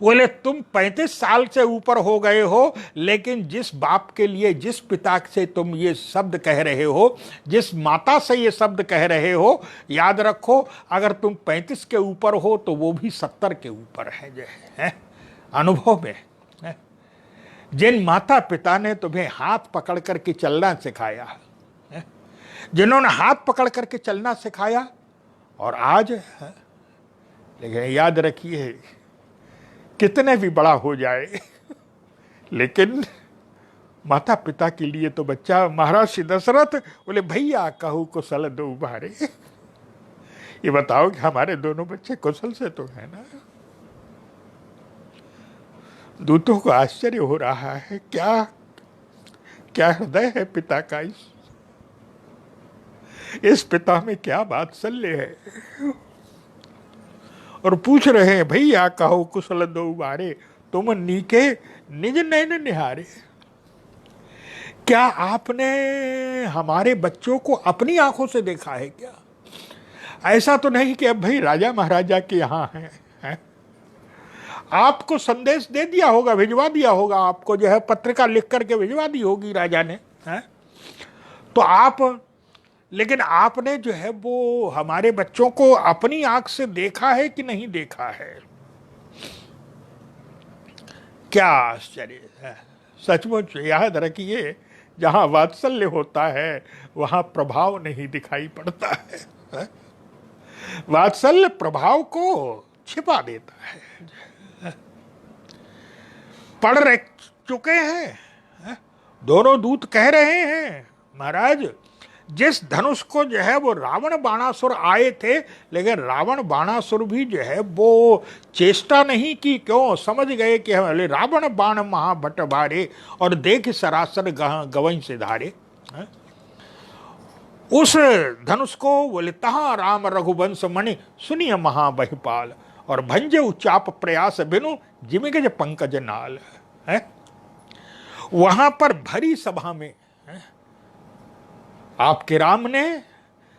बोले तुम 35 साल से ऊपर हो गए हो, लेकिन जिस बाप के लिए, जिस पिता से तुम ये शब्द कह रहे हो, जिस माता से ये शब्द कह रहे हो, याद रखो अगर तुम 35 के ऊपर हो तो वो भी 70 के ऊपर है जो है अनुभव में है। जिन माता पिता ने तुम्हें हाथ पकड़ करके चलना सिखाया है, जिन्होंने हाथ पकड़ करके चलना सिखाया, और आज है, लेकिन याद रखिए कितने भी बड़ा हो जाए, लेकिन माता पिता के लिए तो बच्चा, महाराज श्री दशरथ बोले भैया कहू कुशल दो बारे। ये बताओ कि हमारे दोनों बच्चे कुशल से तो है ना। दूतों को आश्चर्य हो रहा है, क्या क्या हृदय है पिता का, इस पिता में क्या वात्सल्य है। और पूछ रहे हैं भैया कहो कुशल दो बारे, तुम नीके निज नैन निहारे। क्या आपने हमारे बच्चों को अपनी आंखों से देखा है क्या? ऐसा तो नहीं कि अब भाई राजा महाराजा के यहाँ है? आपको संदेश दे दिया होगा, भिजवा दिया होगा, आपको जो है पत्रिका लिख करके भिजवा दी होगी राजा ने, है? तो आप, लेकिन आपने जो है वो हमारे बच्चों को अपनी आंख से देखा है कि नहीं देखा है? क्या आश्चर्य है। सचमुच याद रखिए, जहां वात्सल्य होता है वहां प्रभाव नहीं दिखाई पड़ता है? वात्सल्य प्रभाव को छिपा देता है। पढ़ चुके हैं, दोनों दूत कह रहे हैं महाराज, जिस धनुष को जो है वो रावण बाणासुर आए थे, लेकिन रावण बाणासुर भी जो है वो चेष्टा नहीं की, क्यों? समझ गए कि हम रावण बाण महाभट भारे और देख सरासर गवई से धारे। उस धनुष को बोले तहा राम रघुवंश मणि सुनिय महाबहिपाल और भंजे उचाप प्रयास बिनु जिमिगज पंकज नाल। है वहां पर भरी सभा में आपके राम ने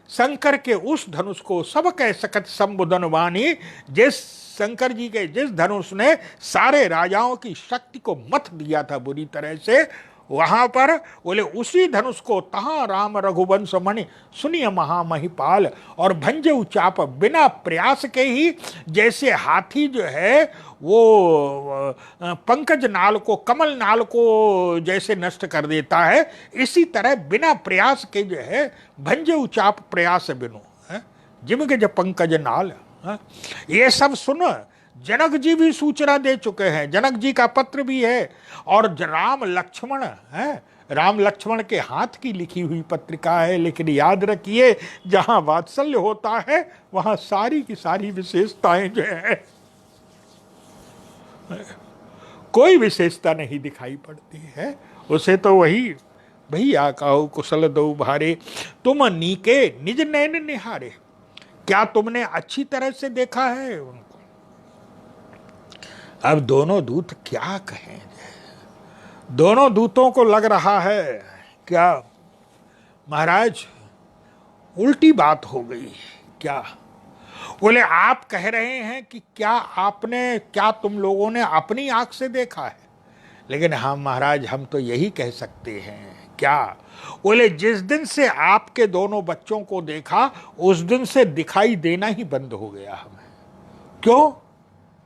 शंकर के उस धनुष को सब कह सकत संबुधन वाणी, जिस शंकर जी के जिस धनुष ने सारे राजाओं की शक्ति को मथ दिया था बुरी तरह से, वहां पर बोले उसी धनुष को तहा राम रघुवंश मणि सुनिय महामहिपाल और भंजे उचाप, बिना प्रयास के ही जैसे हाथी जो है वो पंकज नाल को, कमल नाल को जैसे नष्ट कर देता है, इसी तरह बिना प्रयास के जो है भंजे उचाप प्रयास बिनु जिमग ज पंकज नाल। ये सब सुन जनक जी भी सूचना दे चुके हैं, जनक जी का पत्र भी है, और राम लक्ष्मण है, राम लक्ष्मण के हाथ की लिखी हुई पत्रिका है। लेकिन याद रखिए, जहां वात्सल्य होता है वहां सारी की सारी विशेषताएं जो है कोई विशेषता नहीं दिखाई पड़ती है। उसे तो वही भैया कहो कुशल दो भारे, तुम नीके निज नैन निहारे। क्या तुमने अच्छी तरह से देखा है उनको? अब दोनों दूत क्या कहें? दोनों दूतों को लग रहा है क्या महाराज उल्टी बात हो गई? क्या? बोले आप कह रहे हैं कि क्या तुम लोगों ने अपनी आंख से देखा है? लेकिन हाँ महाराज, हम तो यही कह सकते हैं। क्या? बोले जिस दिन से आपके दोनों बच्चों को देखा उस दिन से दिखाई देना ही बंद हो गया हमें। क्यों?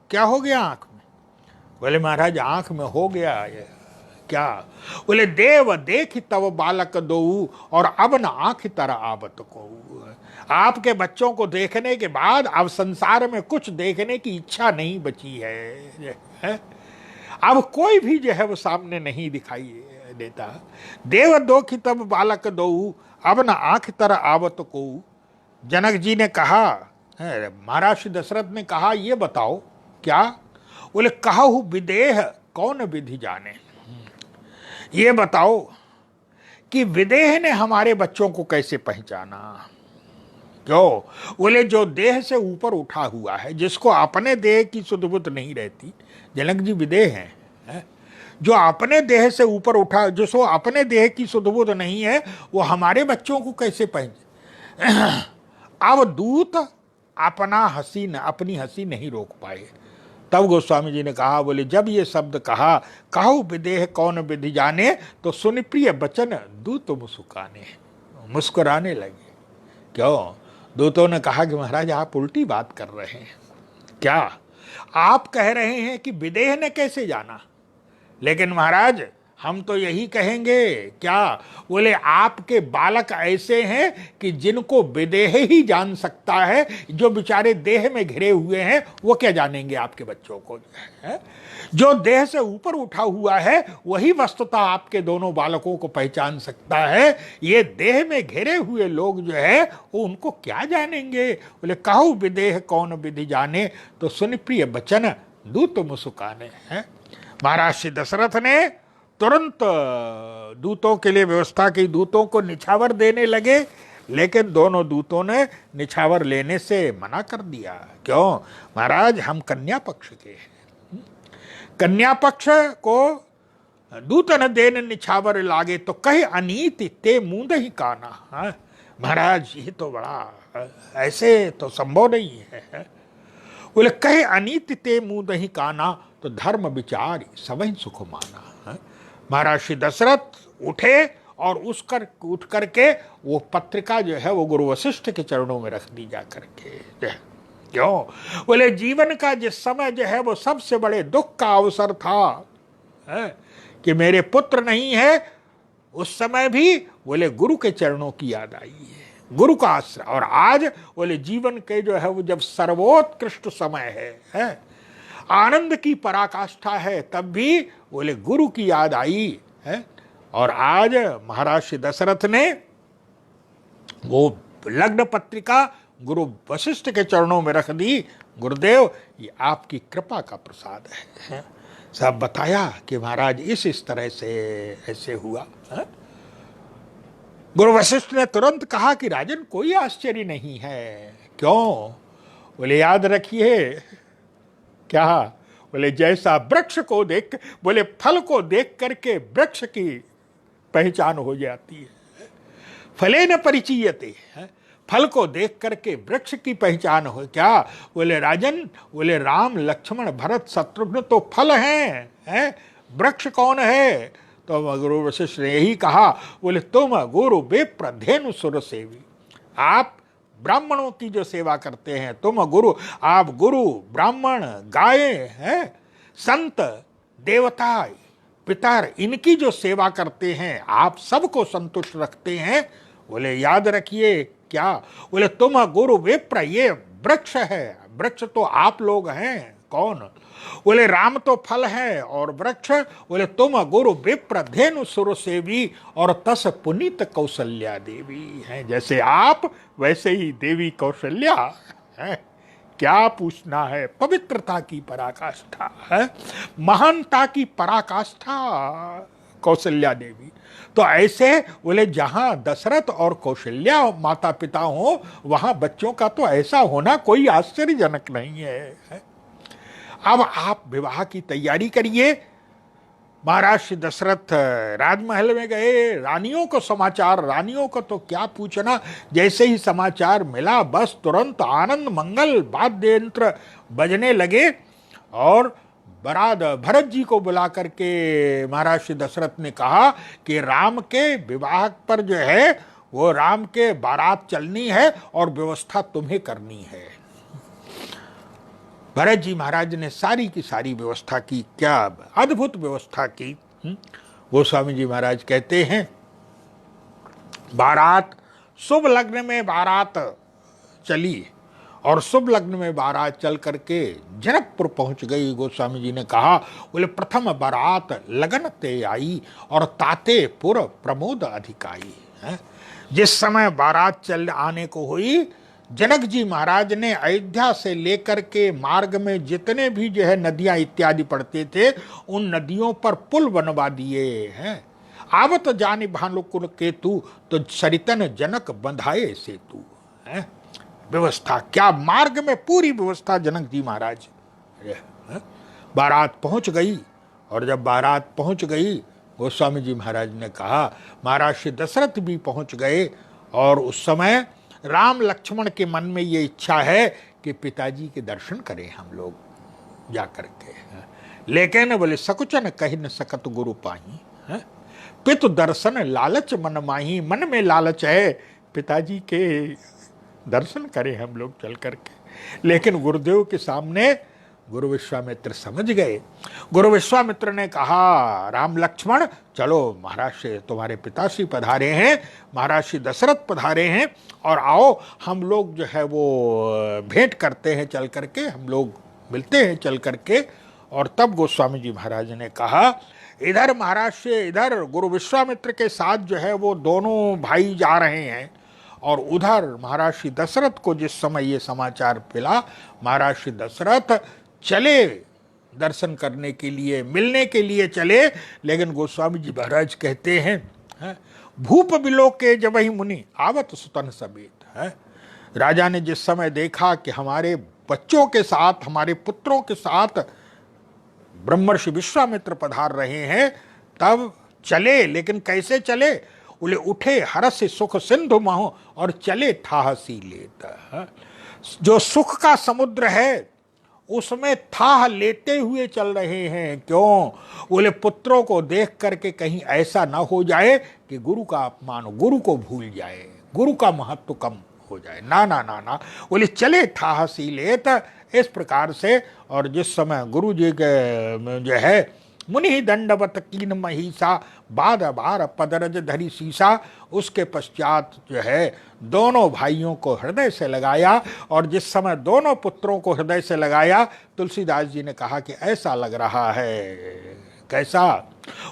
क्या हो गया आंख में? बोले महाराज आंख में हो गया ये। क्या? बोले देव देख तब बालक दो और अब न आंख तरह आवत को। आपके बच्चों को देखने के बाद अब संसार में कुछ देखने की इच्छा नहीं बची है? अब कोई भी जो है वो सामने नहीं दिखाई देता। देव दो कि तब बालक दो अब न आंख तरह आवत को। जनक जी ने कहा, महाराज दशरथ ने कहा, ये बताओ क्या? बोले कहु विदेह कौन विधि जाने। ये बताओ कि विदेह ने हमारे बच्चों को कैसे पहचाना? क्यों? बोले जो देह से ऊपर उठा हुआ है, जिसको अपने देह की सुध बुध नहीं रहती, जनक जी विदेह हैं, है? जो अपने देह से ऊपर उठा, जिसको अपने देह की सुध बुध नहीं है, वो हमारे बच्चों को कैसे पहचान? अब दूत अपनी हंसी नहीं रोक पाए। तब गोस्वामी जी ने कहा, बोले जब ये शब्द कहा कहु विदेह कौन विधि जाने, तो सुन प्रिय बचन दूत मुस्कुराने लगे। क्यों? दूतों ने कहा कि महाराज आप उल्टी बात कर रहे हैं। क्या? आप कह रहे हैं कि विदेह ने कैसे जाना, लेकिन महाराज हम तो यही कहेंगे। क्या? बोले आपके बालक ऐसे हैं कि जिनको विदेह ही जान सकता है, जो बेचारे देह में घिरे हुए हैं वो क्या जानेंगे आपके बच्चों को? है जो देह से ऊपर उठा हुआ है वही वस्तुतः आपके दोनों बालकों को पहचान सकता है। ये देह में घिरे हुए लोग जो है वो उनको क्या जानेंगे? बोले कहु विदेह कौन विधि जाने, तो सुन प्रिय बचन दूत मुस्काने। हैं महाराज श्री दशरथ ने तुरंत दूतों के लिए व्यवस्था की, दूतों को निछावर देने लगे, लेकिन दोनों दूतों ने निछावर लेने से मना कर दिया। क्यों? महाराज हम कन्या पक्ष के हैं, कन्या पक्ष को दूत न देन निछावर लागे, तो कहे अनीति ते मूंद ही काना। महाराज ये तो बड़ा ऐसे तो संभव नहीं है। बोले कहे अनीति ते मूंद ही काना, तो धर्म विचार सवै सुख माना। महाराज श्री दशरथ उठे और उठ करके वो पत्रिका जो है वो गुरु वशिष्ठ के चरणों में रख दी जा करके। क्यों? बोले जीवन का जिस समय जो है वो सबसे बड़े दुख का अवसर था, है? कि मेरे पुत्र नहीं है, उस समय भी बोले गुरु के चरणों की याद आई है, गुरु का आश्रय। और आज बोले जीवन के जो है वो जब सर्वोत्कृष्ट समय है, आनंद की पराकाष्ठा है, तब भी बोले गुरु की याद आई है। और आज महाराज श्री दशरथ ने वो लग्न पत्रिका गुरु वशिष्ठ के चरणों में रख दी। गुरुदेव ये आपकी कृपा का प्रसाद है। सब बताया कि महाराज इस तरह से ऐसे हुआ है? गुरु वशिष्ठ ने तुरंत कहा कि राजन कोई आश्चर्य नहीं है। क्यों? बोले याद रखिए। क्या? बोले जैसा वृक्ष को देख, बोले फल को देख करके वृक्ष की पहचान हो जाती है, फले न परिचीयते, फल को देख करके वृक्ष की पहचान हो। क्या? बोले राजन, बोले राम लक्ष्मण भरत शत्रुघ्न तो फल हैं, वृक्ष कौन है? तो गुरु वशिष्ठ ने यही कहा, बोले तुम गुरु विप्र धेनु सुर सेवी, आप ब्राह्मणों की जो सेवा करते हैं, तुम गुरु, आप गुरु ब्राह्मण गाय हैं, संत देवता पितर, इनकी जो सेवा करते हैं, आप सबको संतुष्ट रखते हैं। बोले याद रखिए। क्या? बोले तुम गुरु विप्र, ये वृक्ष है, वृक्ष तो आप लोग हैं। कौन? बोले राम तो फल है और वृक्ष, बोले तुम गुरु विप्र धेनु सुर सेवी, और तस पुनीत कौशल्या देवी हैं। जैसे आप वैसे ही देवी कौशल्या है। क्या पूछना है? पवित्रता की पराकाष्ठा है, महानता की पराकाष्ठा कौशल्या देवी। तो ऐसे बोले जहां दशरथ और कौशल्या माता पिता हो, वहां बच्चों का तो ऐसा होना कोई आश्चर्यजनक नहीं है। अब आप विवाह की तैयारी करिए। महाराज श्री दशरथ राजमहल में गए। रानियों को समाचार, रानियों को तो क्या पूछना, जैसे ही समाचार मिला बस तुरंत आनंद मंगल वाद्य यंत्र बजने लगे और बारात भरत जी को बुला करके महाराज श्री दशरथ ने कहा कि राम के विवाह पर जो है वो राम के बारात चलनी है और व्यवस्था तुम्हें करनी है। भरत जी महाराज ने सारी की सारी व्यवस्था की, क्या अद्भुत व्यवस्था की। गोस्वामी जी महाराज कहते हैं बारात, शुभ लग्न में बारात चली और शुभ लग्न में बारात चल करके जनकपुर पहुंच गई। गोस्वामी जी ने कहा, बोले प्रथम बारात लगन ते आई और ताते पुर प्रमोद अधिकाई। जिस समय बारात चल आने को हुई, जनक जी महाराज ने अयोध्या से लेकर के मार्ग में जितने भी जो है नदियां इत्यादि पड़ते थे उन नदियों पर पुल बनवा दिए हैं। आवत जाने भानुकुल केतु तो सरितन जनक बंधाए सेतु है। व्यवस्था क्या, मार्ग में पूरी व्यवस्था जनक जी महाराज। बारात पहुंच गई और जब बारात पहुंच गई गोस्वामी जी महाराज ने कहा महाराज श्री दशरथ भी पहुंच गए और उस समय राम लक्ष्मण के मन में ये इच्छा है कि पिताजी के दर्शन करें हम लोग जा करके। लेकिन बोले सकुचन कही न सकत गुरु पाही, पितु दर्शन लालच मन माही। मन में लालच है पिताजी के दर्शन करें हम लोग चल करके। लेकिन गुरुदेव के सामने गुरु विश्वामित्र समझ गए। गुरु विश्वामित्र ने कहा राम लक्ष्मण चलो, महाराज से तुम्हारे पिताश्री पधारे हैं, महाराज श्री दशरथ पधारे हैं और आओ हम लोग जो है वो भेंट करते हैं चल करके, हम लोग मिलते हैं चल करके। और तब गोस्वामी जी महाराज ने कहा इधर महाराज से, इधर गुरु विश्वामित्र के साथ जो है वो दोनों भाई जा रहे हैं और उधर महाराज श्री दशरथ को जिस समय ये समाचार मिला, महाराज श्री दशरथ चले दर्शन करने के लिए, मिलने के लिए चले। लेकिन गोस्वामी जी महाराज कहते हैं भूप बिलोके जब ही मुनि आवत सुतन समेत है। राजा ने जिस समय देखा कि हमारे बच्चों के साथ, हमारे पुत्रों के साथ ब्रह्मर्षि विश्वामित्र पधार रहे हैं, तब चले। लेकिन कैसे चले, बोले उठे हरस सुख सिंधु महो और चले ठाहसी लेता। जो सुख का समुद्र है उसमें थाह लेते हुए चल रहे हैं। क्यों, बोले पुत्रों को देख करके कहीं ऐसा ना हो जाए कि गुरु का अपमान, गुरु को भूल जाए, गुरु का महत्व कम हो जाए। ना ना ना ना, बोले चले ठाहसी लेत, इस प्रकार से। और जिस समय गुरु जी के जो है मुनि दंडवत कीन महिषा बाद बार पदरज धरी सीसा, उसके पश्चात जो है दोनों भाइयों को हृदय से लगाया। और जिस समय दोनों पुत्रों को हृदय से लगाया, तुलसीदास जी ने कहा कि ऐसा लग रहा है, कैसा,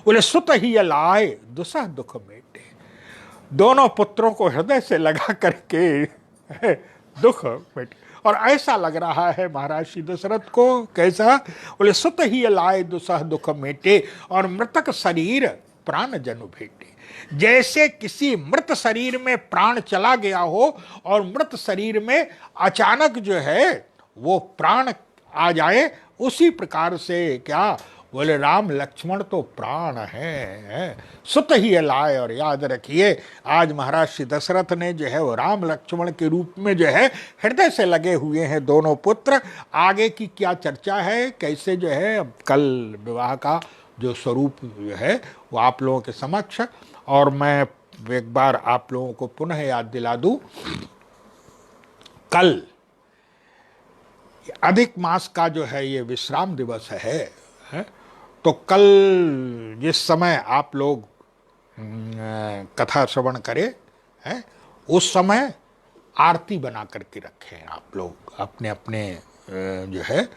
बोले सुत ही लाए दुसह दुख मेटे। दोनों पुत्रों को हृदय से लगा करके दुख मेटे। और ऐसा लग रहा है महाराज श्री दशरथ को, कैसा, बोले सुत ही लाए दुसह दुख मेटे और मृतक शरीर प्राण जनु भेटे। जैसे किसी मृत शरीर में प्राण चला गया हो और मृत शरीर में अचानक जो है वो प्राण आ जाए, उसी प्रकार से क्या, बोले राम लक्ष्मण तो प्राण है, सुत ही लाए। और याद रखिए आज महाराज श्री दशरथ ने जो है वो राम लक्ष्मण के रूप में जो है हृदय से लगे हुए हैं दोनों पुत्र। आगे की क्या चर्चा है, कैसे जो है अब कल विवाह का जो स्वरूप जो है वो आप लोगों के समक्ष। और मैं एक बार आप लोगों को पुनः याद दिला दूं, कल अधिक मास का जो है ये विश्राम दिवस है। तो कल जिस समय आप लोग कथा श्रवण करें हैं, उस समय आरती बना करके रखें आप लोग अपने अपने जो है।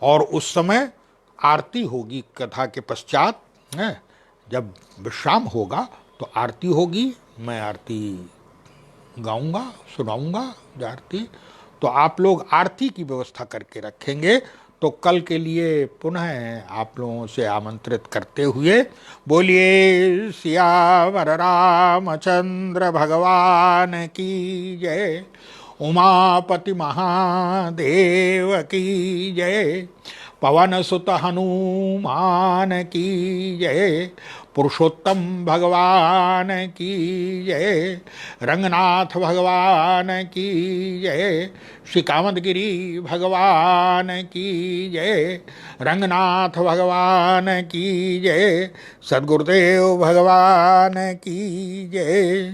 और उस समय आरती होगी कथा के पश्चात है, जब विश्राम होगा तो आरती होगी। मैं आरती गाऊंगा, सुनाऊंगा आरती, तो आप लोग आरती की व्यवस्था करके रखेंगे। तो कल के लिए पुनः आप लोगों से आमंत्रित करते हुए बोलिए सियावर रामचंद्र भगवान की जय, उमापति महादेव की जय, पवन सुत हनुमान की जय, पुरुषोत्तम भगवान की जय, रंगनाथ भगवान की जय, श्री कामदगिरी भगवान की जय, रंगनाथ भगवान की जय, सद्गुरुदेव भगवान की जय।